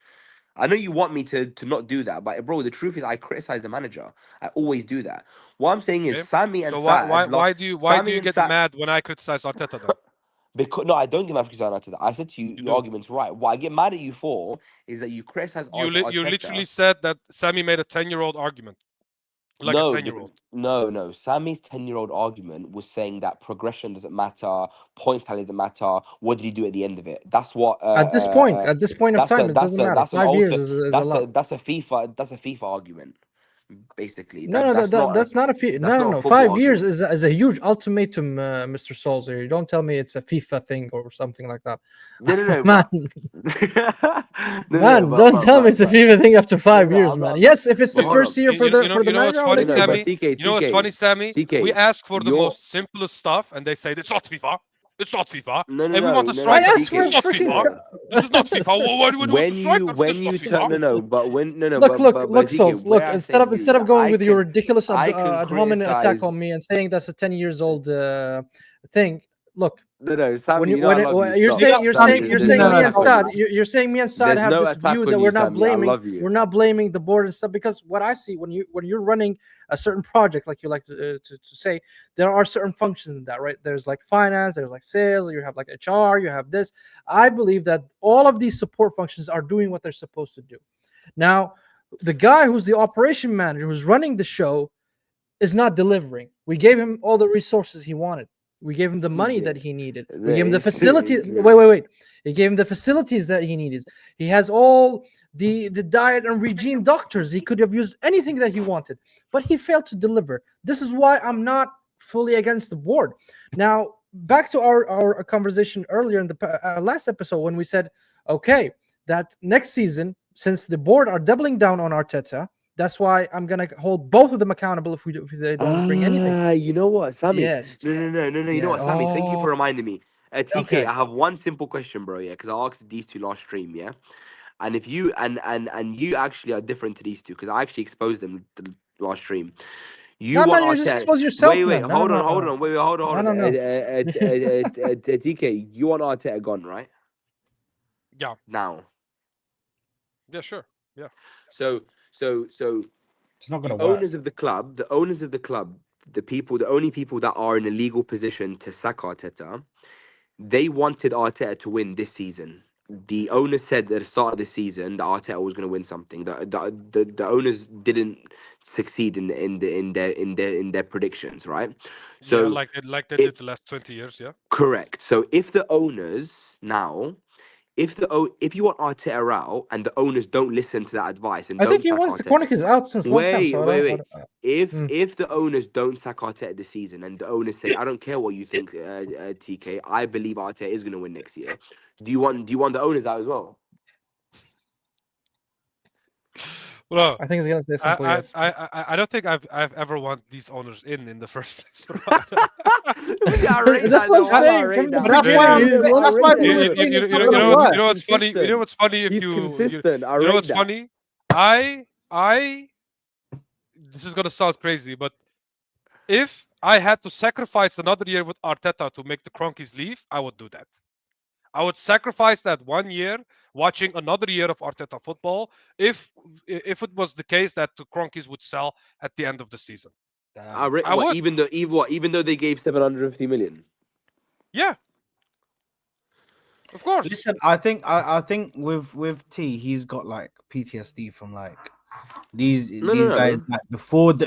I know you want me to not do that, but bro, the truth is I criticize the manager. I always do that. What I'm saying is Okay. Sammy and So Sad lost. why do Sammy you and get Sad. mad when I criticize Arteta then? Because no, I don't get mad because I to that. I said to you, You your do. argument's right. What I get mad at you for is that you criticize You literally Arteta. said that Sammy made a 10-year-old argument, like a No, 10-year-old. no. Sammy's 10-year-old argument was saying that progression doesn't matter, points tally doesn't matter. What did he do at the end of it? That's what. At this point of time, it doesn't matter. That's an 5 years ultra. is a lot. That's a FIFA argument. Basically, No, that's not a that's not a no. football 5 years argument. is a huge ultimatum, Mr. Souls. Here, you don't tell me it's a FIFA thing or something like that. No, Man, man, don't tell me it's a FIFA thing after no, 5 years, I'm man. not. Yes, if it's the But hold first on. year for You the know what's manager, I'll funny, agree. But But Sammy? TK, You know what's funny, Sammy? We ask for the you're most simplest stuff, and they say it's not FIFA. It's not FIFA. And we want a I striker. asked for It's TK. not freaking. FIFA. This is not FIFA. Why do we want the strikers? This is When not you turn FIFA. Look, TK, Souls. Look, where I'm saying you is instead of that going with your ridiculous I can ad hominem attack criticize. on me and saying that's a 10 years old thing. Look, No, Sammy, When you you, know I when it, love you. you're Stop. saying you're Sammy, saying you're there's saying no me and attack on Saad you. you're saying me and Saad There's have no this attack view on that you, we're not Sammy. I blaming love you. the board and stuff, because what I see when you're running a certain project, like you like to say, there are certain functions in that, right? There's like finance, there's like sales, you have like HR, you have this. I believe that all of these support functions are doing what they're supposed to do. Now, the guy who's the operation manager who's running the show is not delivering. We gave him all the resources he wanted. We gave him the money that he needed. We gave him the facility. Wait. He gave him the facilities that he needed. He has all the diet and regime doctors. He could have used anything that he wanted, but he failed to deliver. This is why I'm not fully against the board. Now, back to our conversation earlier in the last episode when we said, okay, that next season, since the board are doubling down on Arteta, that's why I'm gonna hold both of them accountable if they don't bring anything. You know what, Sammy? Yes. No. You know what, Sammy? Thank you for reminding me. TK, Okay. I have one simple question, bro. Yeah, because I asked these two last stream. Yeah, and if you and you actually are different to these two, because I actually exposed them the last stream. You No, want man, you just Arteta? expose yourself, Wait, man. hold on. Wait, hold on. No. TK, you want Arteta gone, right? Yeah. Now. Yeah, sure. Yeah. So It's not gonna the work. owners of the club, the only people that are in a legal position to sack Arteta, they wanted Arteta to win this season. The owners said at the start of the season that Arteta was going to win something. The owners didn't succeed in their predictions, right? So yeah, like they did the last 20 years. Yeah. correct. So if the owners now, if you want Arteta out and the owners don't listen to that advice and I don't think he sack wants the Arteta, Chronic is out since a long time. So wait. If Mm. if the owners don't sack Arteta this season and the owners say, I don't care what you think, TK, I believe Arteta is going to win next year. Do you want the owners out as well? Bro, I think he's gonna say simple yes. I don't think I've ever want these owners in the first place, bro. That's what I'm saying from the That's why beginning. that's why you, people you, think you, it's you not know, you gonna know what's work. you know what's funny? You know what's funny if He's you consistent. I you know rate what's that. funny? I this is gonna sound crazy, but if I had to sacrifice another year with Arteta to make the Cronkies leave, I would do that. I would sacrifice that 1 year watching another year of Arteta football if it was the case that the Cronkies would sell at the end of the season. I rate I would. even though they gave 750 million. Yeah. Of course. Listen, I think with T, he's got like PTSD from like these No. guys like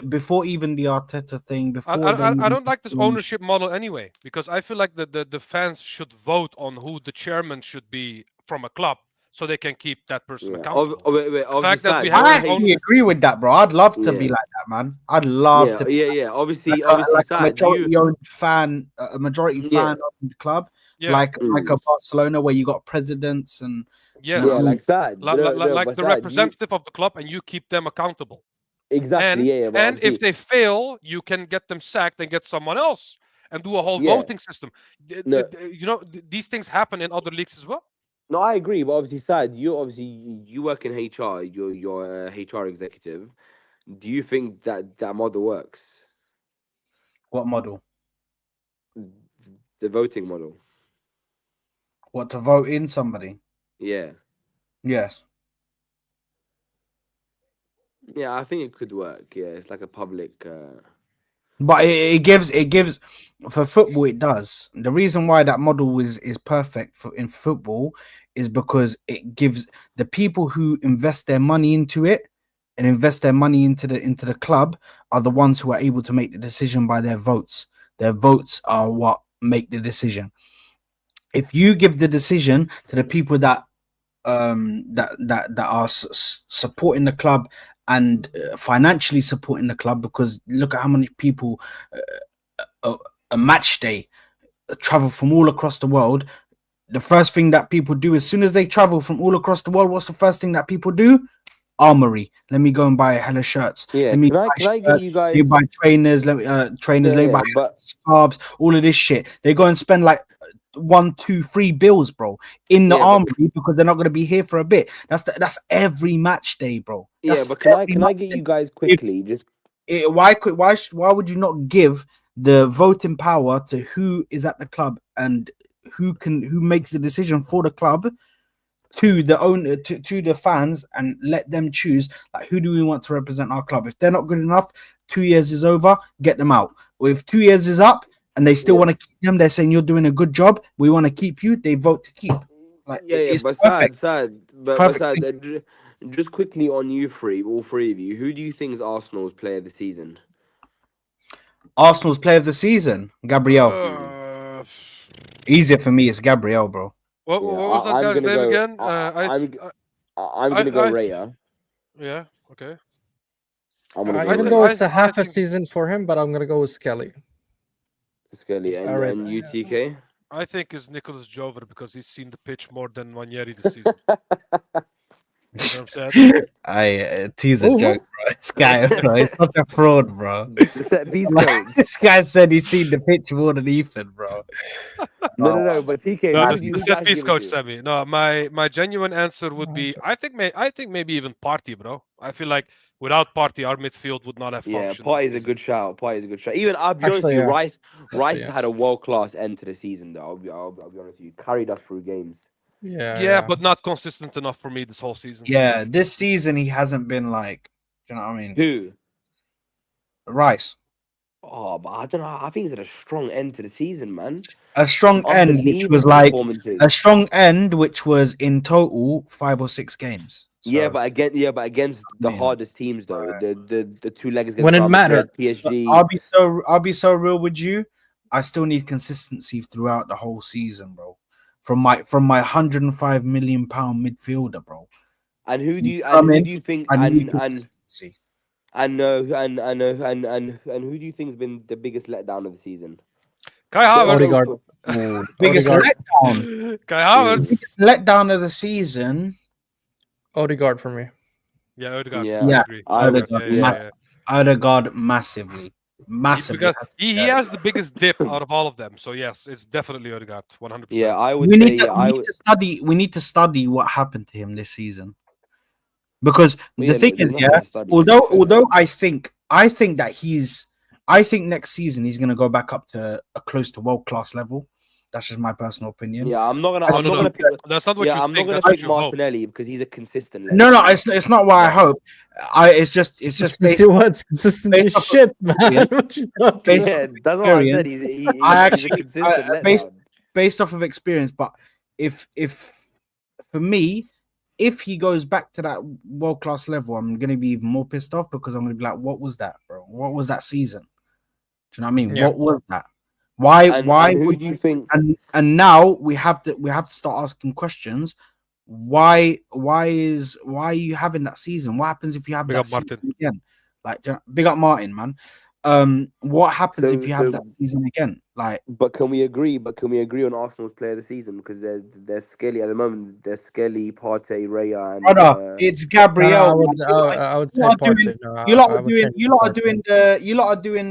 before even the Arteta thing. Before I don't like this ownership model anyway, because I feel like the fans should vote on who the chairman should be from a club so they can keep that person accountable. Wait, The fact that we I have actually agree with that, bro. I'd love to be Yeah. like that, man. I'd love to. Yeah. Obviously, Like a sad. majority owned fan, a majority fan of the club, Yeah. like a Barcelona where you got presidents and Yes. Yeah, like sad. Like but the sad, representative of the club, and you keep them accountable. exactly. But And if obviously- they fail, you can get them sacked and get someone else and do a whole Yeah. voting system. No. You know, these things happen in other leagues as well. No, I agree, but obviously, sad. You work in HR. You're a HR executive. Do you think that model works? what model? The voting model. What, to vote in somebody? Yeah. Yes. Yeah, I think it could work. Yeah, it's like a public. But it gives for football it does. The reason why that model is perfect for in football is because it gives the people who invest their money into it and invest their money into the club are the ones who are able to make the decision by their votes. Their votes are what make the decision. If you give the decision to the people that are supporting the club and financially supporting the club, because look at how many people a match day travel from all across the world. The first thing that people do as soon as they travel from all across the world, what's the first thing that people do? Armory. Let me go and buy a hella shirts. Yeah, Let me can I get you guys? let me buy trainers. Let me let me buy scarves. All of this shit. They go and spend like 1, 2, 3 bills, bro, in the armory because they're not going to be here for a bit. That's every match day, bro. But can I get you guys quickly? Why would you not give the voting power to who is at the club and who makes the decision for the club to the owner, to the fans, and let them choose like who do we want to represent our club. If they're not good enough, 2 years is over, get them out. Or if 2 years is up and they still want to keep them, they're saying you're doing a good job, we want to keep you, they vote to keep. Like it's but perfect. but just quickly on you three, all three of you, who do you think is Arsenal's player of the season? Arsenal's player of the season, Gabriel. Easier for me, it's Gabriel, bro. What was that guy's name again? I'm gonna go Raya. Yeah. Okay. Even though it's a half a season for him, but I'm gonna go with Skelly. And UTK. I think it's Nicholas Jover because he's seen the pitch more than Ranieri this season. You know what I'm saying? Tease a joke, bro. This guy, bro, he's such a fraud, bro. This guy said he's seen the pitch more than Ethan, bro. No, but TK, no, the set piece coach Sammy. No, my genuine answer would be I think maybe even Partey, bro. I feel like without Partey, our midfield would not have functioned. Yeah, Partey is a good shout. Even I'll be honest with you, Rice had a world-class end to the season, though. I'll be honest with you, carried us through games. Yeah, but not consistent enough for me this whole season. Yeah, this season he hasn't been like, do you know what I mean? Who? Rice. Oh, but I don't know. I think it's a strong end to the season, man. A strong end, which was like a strong end, which was in total 5 or 6 games. So, against the hardest teams though, the 2 legs when it mattered. PSG. I'll be so real with you. I still need consistency throughout the whole season, bro. From my 105 million pound midfielder, bro. And who do you think? And who do you think has been the biggest letdown of the season? Kai Havertz. Biggest letdown. Kai Havertz. Biggest letdown of the season. Odegaard for me. Yeah, Odegaard. Yeah, I agree. Odegaard massively. Because he has the biggest dip out of all of them. So yes, it's definitely Odegaard, 100%. Yeah, I would. We need to study what happened to him this season. Because the thing is, although I think next season he's gonna go back up to a close to world-class level. That's just my personal opinion. Yeah, I'm not gonna pick. That's not what you think. I'm not gonna pick Martinelli because he's a consistent. No, it's not what I hope. It's just see what's consistent is shit, man. What you talking? Yeah, that's what I said. He's a consistent based off of experience. But if for me, if he goes back to that world-class level, I'm gonna be even more pissed off because I'm gonna be like, what was that, bro? What was that season? Do you know what I mean? Yeah. What was that? Why who do you think? And now we have to start asking questions. Why are you having that season? What happens if you have that season again? Like, big up Martin, man. What happens if you have that season again? Like, but can we agree on Arsenal's player of the season? Because they're Skelly at the moment. They're Skelly, Partey, Raya, and brother, it's Gabriel. I would say Partey. You lot are doing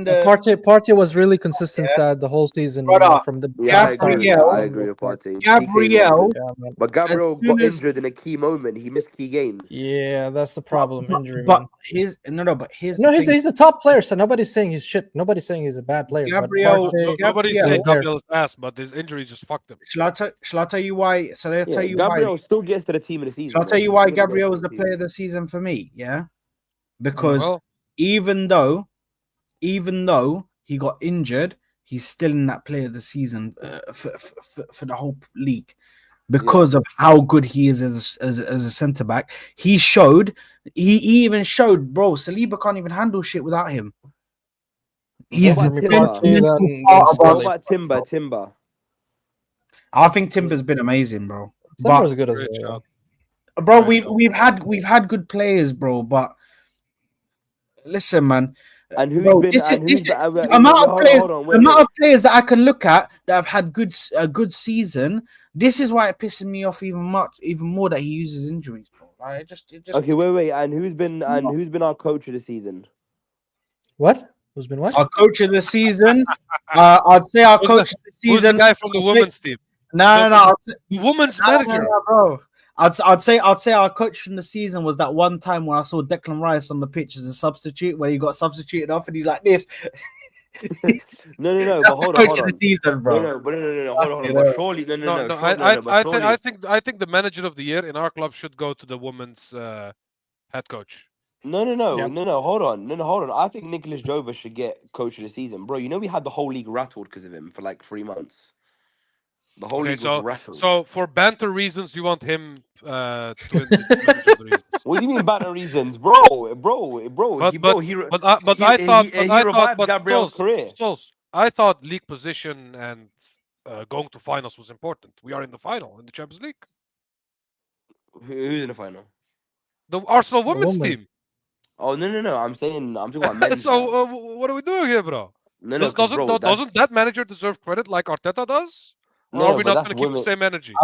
the. Partey was really consistent the whole season. From the Gabriel. I agree with Partey. Gabriel, but Gabriel got injured in a key moment. He missed key games. Yeah, that's the problem. Injury. But he's a top player, so nobody's saying he's shit. Nobody's saying he's a bad player. Nobody says Gabriel's ass, but his injury just fucked him. Shall I tell you why? So they'll tell you Gabriel why. Still gets to the team of the season. Shall I tell you why Gabriel was the player of the season for me? Yeah, because even though he got injured, he's still in that player of the season for the whole league because of how good he is as a centre back. He even showed, bro. Saliba can't even handle shit without him. He's what about Timber? I think Timber's been amazing, bro. Timber's good as well. Bro, we've had good players, bro. But listen, man. And who's the amount of players that I can look at that have had a good season. This is why it pisses me off even more that he uses injuries, bro. Right? Okay, wait. And who's been our coach of the season? What? Who's been what? Our coach of the season. I'd say our coach of the season. Who's the guy from the women's team? No. The women's manager. Bro. I'd say our coach from the season was that one time where I saw Declan Rice on the pitch as a substitute, where he got substituted off and he's like this. No, That's but hold the on, coach of the season, bro. But hold on. You But know. surely, No, no. surely, no, but surely. I think the manager of the year in our club should go to the women's head coach. Yeah. Hold on, hold on. I think Nicholas Jova should get coach of the season, bro. You know we had the whole league rattled because of him for like 3 months. The whole Okay, league was rattled. so for banter reasons, you want him to win the manager of the reasons. What do you mean banner reasons, bro? But He revived Gabriel's Souls, career. I thought league position and going to finals was important. We are in the final in the Champions League. Who's in the final? The Arsenal The women's women's. team. Oh no! I'm talking about men's. So now. what are we doing here, bro? No, because bro, Doesn't that manager deserve credit like Arteta does? Or are we but not that's going to keep the women. same energy?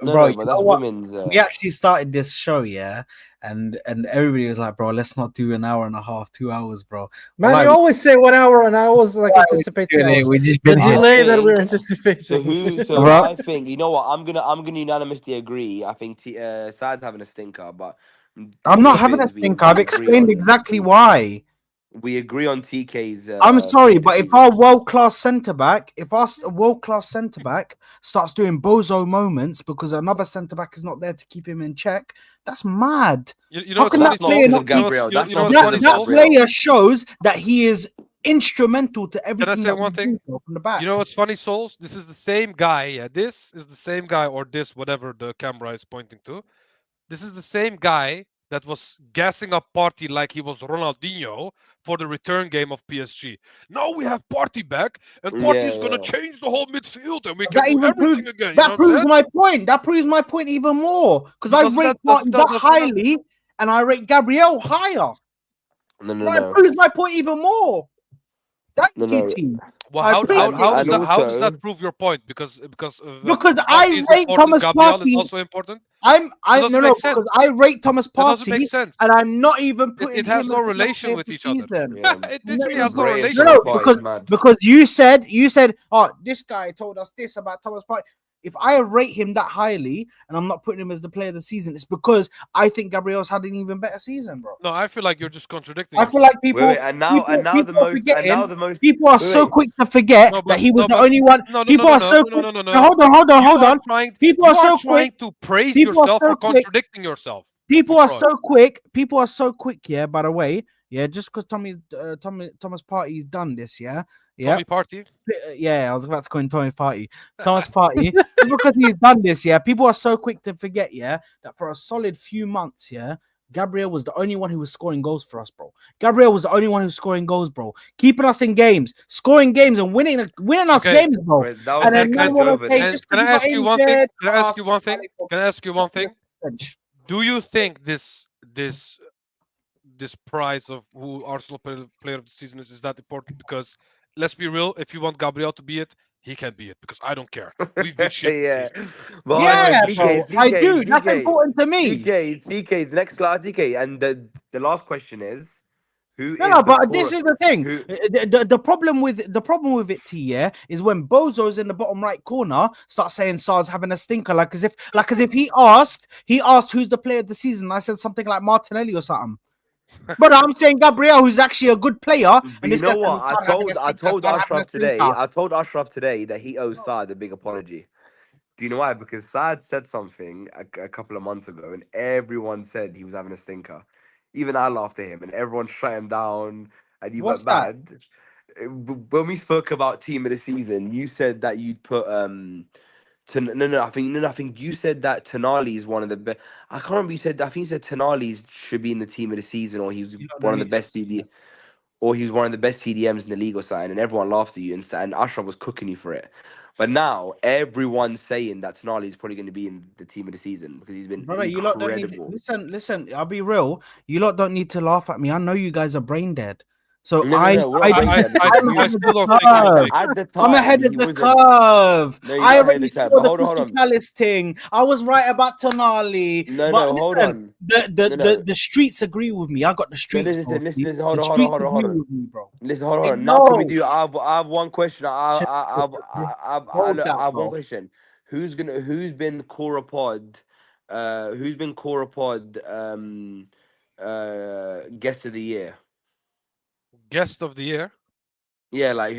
Bro, you But know that's what? women's. We actually started this show, yeah, and everybody was like, "Bro, let's not do an hour and a half, 2 hours, bro." Man, Like, you always say 1 hour, and I always like anticipate 2 hours. we just The been here. delay that we're So anticipating. So I think you know what I'm gonna unanimously agree. I think Sad's having a stinker, but I'm the not truth having a is stink. we I've agree explained on exactly why. we agree on TK's. I'm sorry, player of the but if season. our world class centre back, if our world class centre back starts doing bozo moments because another centre back is not there to keep him in check, that's mad. You know How what's can funny, that player Souls? not be? Gabriel. That's You know not what's because funny, of That Souls? Gabriel. player shows that he is instrumental to Can I everything say that we one thing? do bro, from the back. You know what's funny, Souls? This is the same guy. Yeah, this is the same guy, or this, whatever the camera is pointing to. This is the same guy that was gassing up Party like he was Ronaldinho for the return game of PSG. Now we have Party back, and Party is gonna Yeah. change the whole midfield, and we can That do even proves everything again. You know that what I'm proves saying? my point. That proves my point even more because I Doesn't rate that Martin that doesn't that highly, and I rate Gabrielle higher. That proves my point even more. Thank you, team. well, I appreciate how you. does that prove your point? Because Because Party I is rate important, Thomas Gabriel is Partey. also important. I That doesn't no make sense. because I rate Thomas That doesn't make Partey, sense. and I'm not even putting It has him no as the best relation player of with the each other. season. It literally has no Great relation. No, Thomas Partey is mad. because you said, oh, this guy told us this about Thomas Partey. If I rate him that highly and I'm not putting him as the player of the season, it's because I think Gabriel's had an even better season, bro. No, I feel like you're just contradicting I yourself. feel like people, people are so quick to forget that he was the only one. People are so quick. Hold on. People are so quick to praise People are yourself so for quick. contradicting yourself. People are Troy. so quick. People are so quick. Yeah. By the way, yeah. Just because Thomas Partey's done this. Yeah. Yeah. Tommy Party. Yeah. I was about to call him Tommy Partey. Thomas Partey. Just because he's done this. Yeah. People are so quick to forget. Yeah. That for a solid few months. Yeah. Gabriel was the only one who was scoring goals for us, bro. Gabriel was the only one who was scoring goals, bro. Keeping us in games, scoring games, and winning us games, bro. And then can I ask you one thing? Can I ask you one thing? Can I ask you one thing? Do you think this prize of who Arsenal player of the season is that important? Because let's be real, if you want Gabriel to be it, he can be it because I don't care. We've been shit this season. But Yeah, bro. I do. That's important to me. TK, the next slide, TK, and the last question is, but this is the thing. The problem with it, T, yeah, is when Bozo's in the bottom right corner start saying Sar's having a stinker, like as if he asked who's the player of the season. I said something like Martinelli or something. But I'm saying Gabriel, who's actually a good player. And you know what? I told Ashraf today. I told Ashraf today that he owes Saad a big apology. Do you know why? Because Saad said something a couple of months ago, and everyone said he was having a stinker. Even I laughed at him, and everyone shut him down. And you went bad. When we spoke about team of the season, you said that you'd put I think you said that Tonali is one of the best. I can't remember. I think you said Tonali should be in the team of the season, or he was one of the best or he was one of the best CDMs in the league or something, and everyone laughed at you, and Ashraf was cooking you for it. But now everyone's saying that Tonali is probably going to be in the team of the season because he's been incredible. You lot don't need to, listen. I'll be real. You lot don't need to laugh at me. I know you guys are brain dead. So I'm ahead of the curve. I already saw the Crystal Palace thing. I was right about Tonali. Hold on. The streets agree with me. I got the streets. Listen, hold on. Listen, hold on. Now can we do? I have one question. I have one question. Who's been Koora Pod? Who's been Koora Pod? Guest of the year. Guest of the year. Yeah, like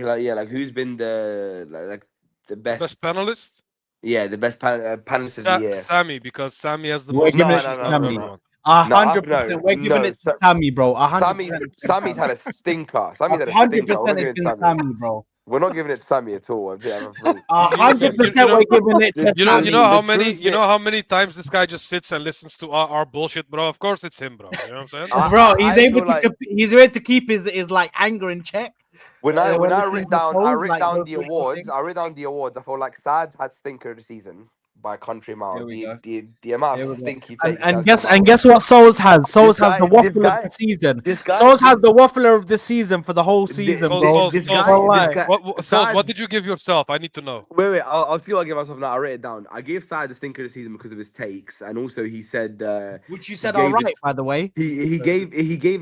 who's been the the best? Best panelist? Yeah, the best panelist of the year. Sammy, because Sammy has the We're most giving it questions to out of Sammy. everyone. 100%. We're giving it to Sammy, bro. 100%. Sammy's had a stinker. Sammy's had a 100% stinker. We're not it's giving it to been Sammy. Sammy, bro. We're not giving it to Sammy at all. I'm afraid. 100% we're giving it to You Sammy. know how The many truth you know how many times this guy just sits and listens to our bullshit, bro? Of course it's him, bro. You know what I'm saying? Bro, he's I able feel to like he's able to keep his like anger in check. when I when writ listening to down songs, like, the those little awards, things. I writ down the awards. I feel like Sad's had stinker of the season by a country mile. Here we go. The amount Here we of go. stink he And, takes and has guess come out. and guess what Souls has? Souls has guy- the this waffler guy- of the season. this guy- Souls has this- the waffler of the season for the whole season, This- bro. this Souls, guy- Wallahi. this guy- What Sad- did you give yourself? I need to know. Wait, I'll see what I give myself now. I wrote it down. I gave Sad the stinker of the season because of his takes, and also he said, Which you said gave all right, it- by the way. he gave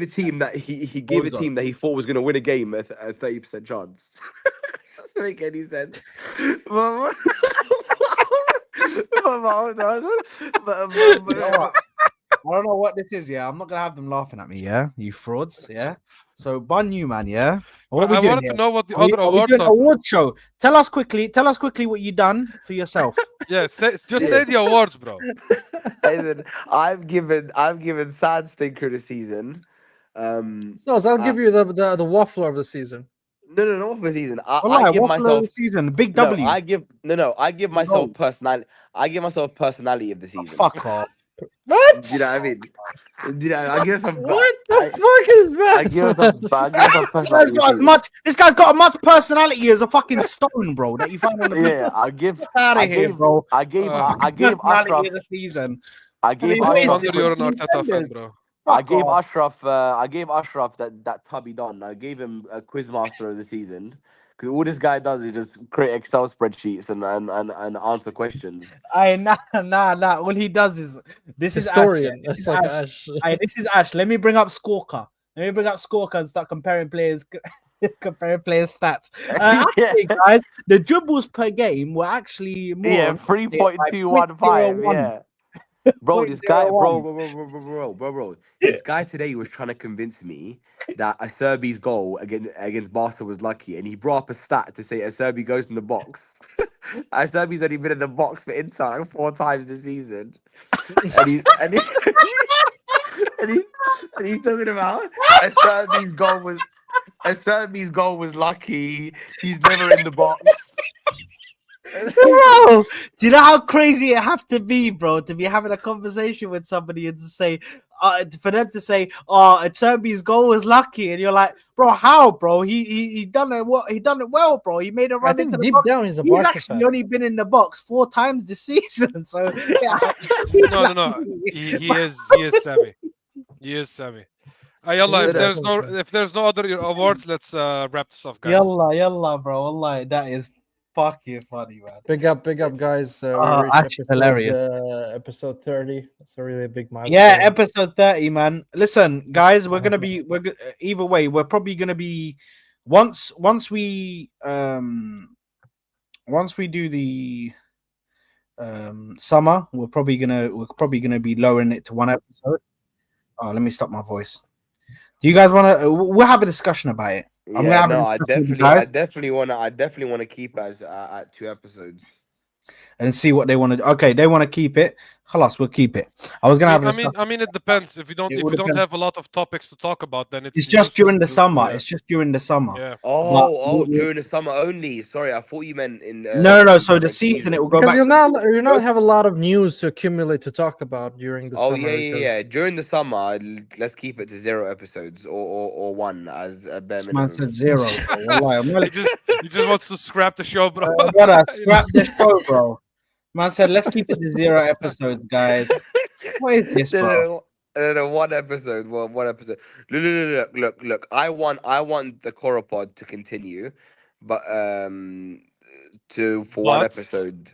a team that he gave a team that he thought was going to win a game a 30% chance. Doesn't make any sense. I don't know what this is, yeah. I'm not gonna have them laughing at me, yeah. You frauds, yeah. So bun you, man, yeah. What I we doing wanted here? to know what the Are we other awards doing are. award show? Tell us quickly what you done for yourself. Yeah, say the awards, bro. I've given Sad stinker the season. So I'll give you the waffler of the season. No, not for the season. I Wallahi, give waffler of myself the season, big no, W. I give myself personality. I give myself personality of the season. Fuck off. What? Do you know what I mean? Do you know, I give myself. What the fuck is that? I give myself This guy's personality. got as much. This guy's got as much personality as a fucking stone, bro. That you find on the beach. Yeah, I give. Get out of here, bro. I gave Personality Ashraf. of the season. I gave mean, what is Ashraf. this? Wonder you're an Defenders. Arteta fan, bro. I Fuck gave off. Ashraf that tubby don. I gave him a quizmaster of the season because all this guy does is just create Excel spreadsheets and answer questions. Nah. All he does is this Historian. is Ash. That's like Ash. This is Ash. Let me bring up Scorker. And start comparing players. Comparing players' stats. Actually, guys, the dribbles per game were actually more. 3.215. Yeah. Bro, this guy, 0.01. bro. This guy today was trying to convince me that a Serbi's goal against Barca was lucky, and he brought up a stat to say a Serbi goes in the box. A Serbi's only been in the box for Inter like 4 times this season, and he's talking about a Serbi's goal was lucky. He's never in the box. Bro, do you know how crazy it have to be, bro, to be having a conversation with somebody and to say, for them to say, "Oh, Serbi's goal was lucky," and you're like, "Bro, how, bro? He done it. What he done it well, bro. He made a run I think into the deep box. down he's a He's Barca actually fan. only been in the box 4 times this season." So yeah. No. He is Sammy. He is Sammy. Yalla, if there's no other awards, let's wrap this up, guys. Yalla, bro. Wallahi, that is fucking funny, man. Big up, guys. We reached actually hilarious. Episode 30. That's a really big milestone. Yeah, episode 30, man. Listen, guys, we're either way, we're probably gonna be once we do the summer, we're probably gonna be lowering it to 1 episode. Oh, let me stop my voice. Do you guys wanna we'll have a discussion about it. I definitely want to keep us at 2 episodes. And see what they want to do. Okay, they want to keep it. Halas, we'll keep it. I was gonna have. I mean, it depends. If you don't have a lot of topics to talk about, then it's just during the summer. Yeah. It's just during the summer. Yeah. During the summer only. Sorry, I thought you meant in. No. So the season it will go because back. you're not have a lot of news to accumulate to talk about during the summer. Yeah. During the summer, let's keep it to 0 episodes or 1 as a bare minimum. Man said 0. Wallahi, he just wants to scrap the show, bro. I gotta scrap the show, bro. Man said, let's keep it to 0 episodes, guys. What is this, bro? No, 1 episode. Well, 1 episode. Look. I want the Koora pod to continue, but for 1 episode.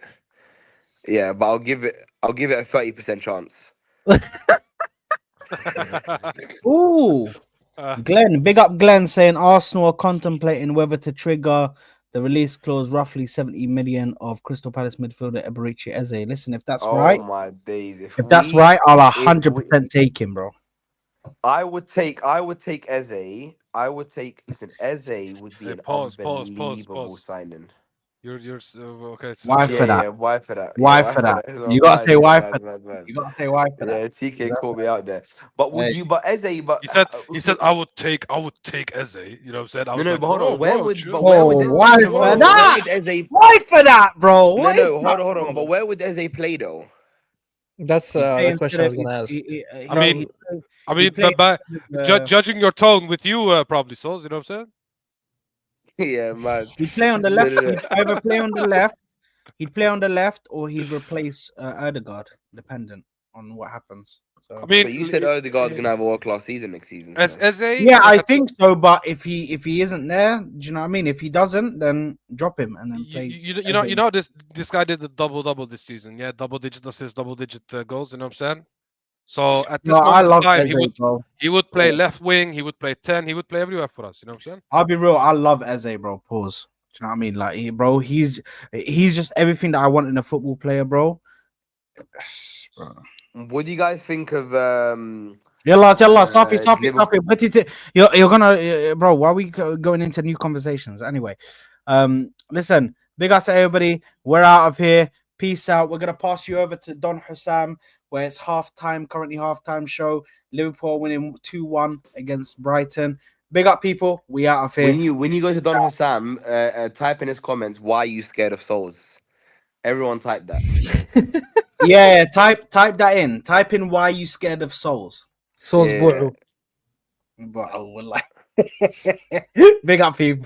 Yeah, but I'll give it a 30% chance. Ooh, Glenn, big up Glenn saying Arsenal are contemplating whether to trigger the release clause, roughly 70 million of Crystal Palace midfielder Eberici Eze. Listen, if that's right, my days! If that's right, I'll 100% take him, bro. I would take Eze. Listen, Eze would be Hey, an pause. unbelievable signing. You're okay. Why So for that? Why for that? Why Why for for that? that? It's You not gotta say mad, why for mad, that. mad, mad. You gotta say why for that. Yeah, TK called me out there. But would Hey. you? But Eze, but he said I would take Eze. You know what I'm saying? I was no, like, but hold on. chill. Where would Oh, why no, hold for on. But where that? would Eze? Why for that, bro? What is No, that, hold on. But bro? where would Eze play though? That's He play the question instead I of was gonna ask. I mean, he play but instead of, judging your tone with you, probably Souls. You know what I'm saying? Yeah, man. he'd play on the No, left. no, no. He'd either play on the left. He'd play on the left, or he'd replace Erdegaard, dependent on what happens. I So mean, But you said Odegaard's gonna have a world-class season next season. as So. Eze, yeah, I think so. But if he isn't there, do you know what I mean? If he doesn't, then drop him and then play. you know this guy did the double this season. Yeah, double-digit assists, double-digit goals. You know what I'm saying? So at No, this I moment in love time, Eze, bro. he would play left wing, he would play 10, he would play everywhere for us. You know what I'm saying? I'll be real. I love Eze, bro. Pause. Do you know what I mean? Like, bro, he's just everything that I want in a football player, bro. Bro. What do you guys think of Yalla, Safi, Liverpool? but you're gonna, bro. Why are we going into new conversations? Anyway, listen, big ups to everybody. We're out of here. Peace out. We're gonna pass you over to Don Hussam, where it's halftime. Currently halftime show. Liverpool winning 2-1 against Brighton. Big up, people. We out of here. When you go to Don Hussam, type in his comments, why are you scared of souls? Everyone type that. Yeah, type that in. Type in why you scared of souls. Souls Yeah. Bro, we're like big up, people.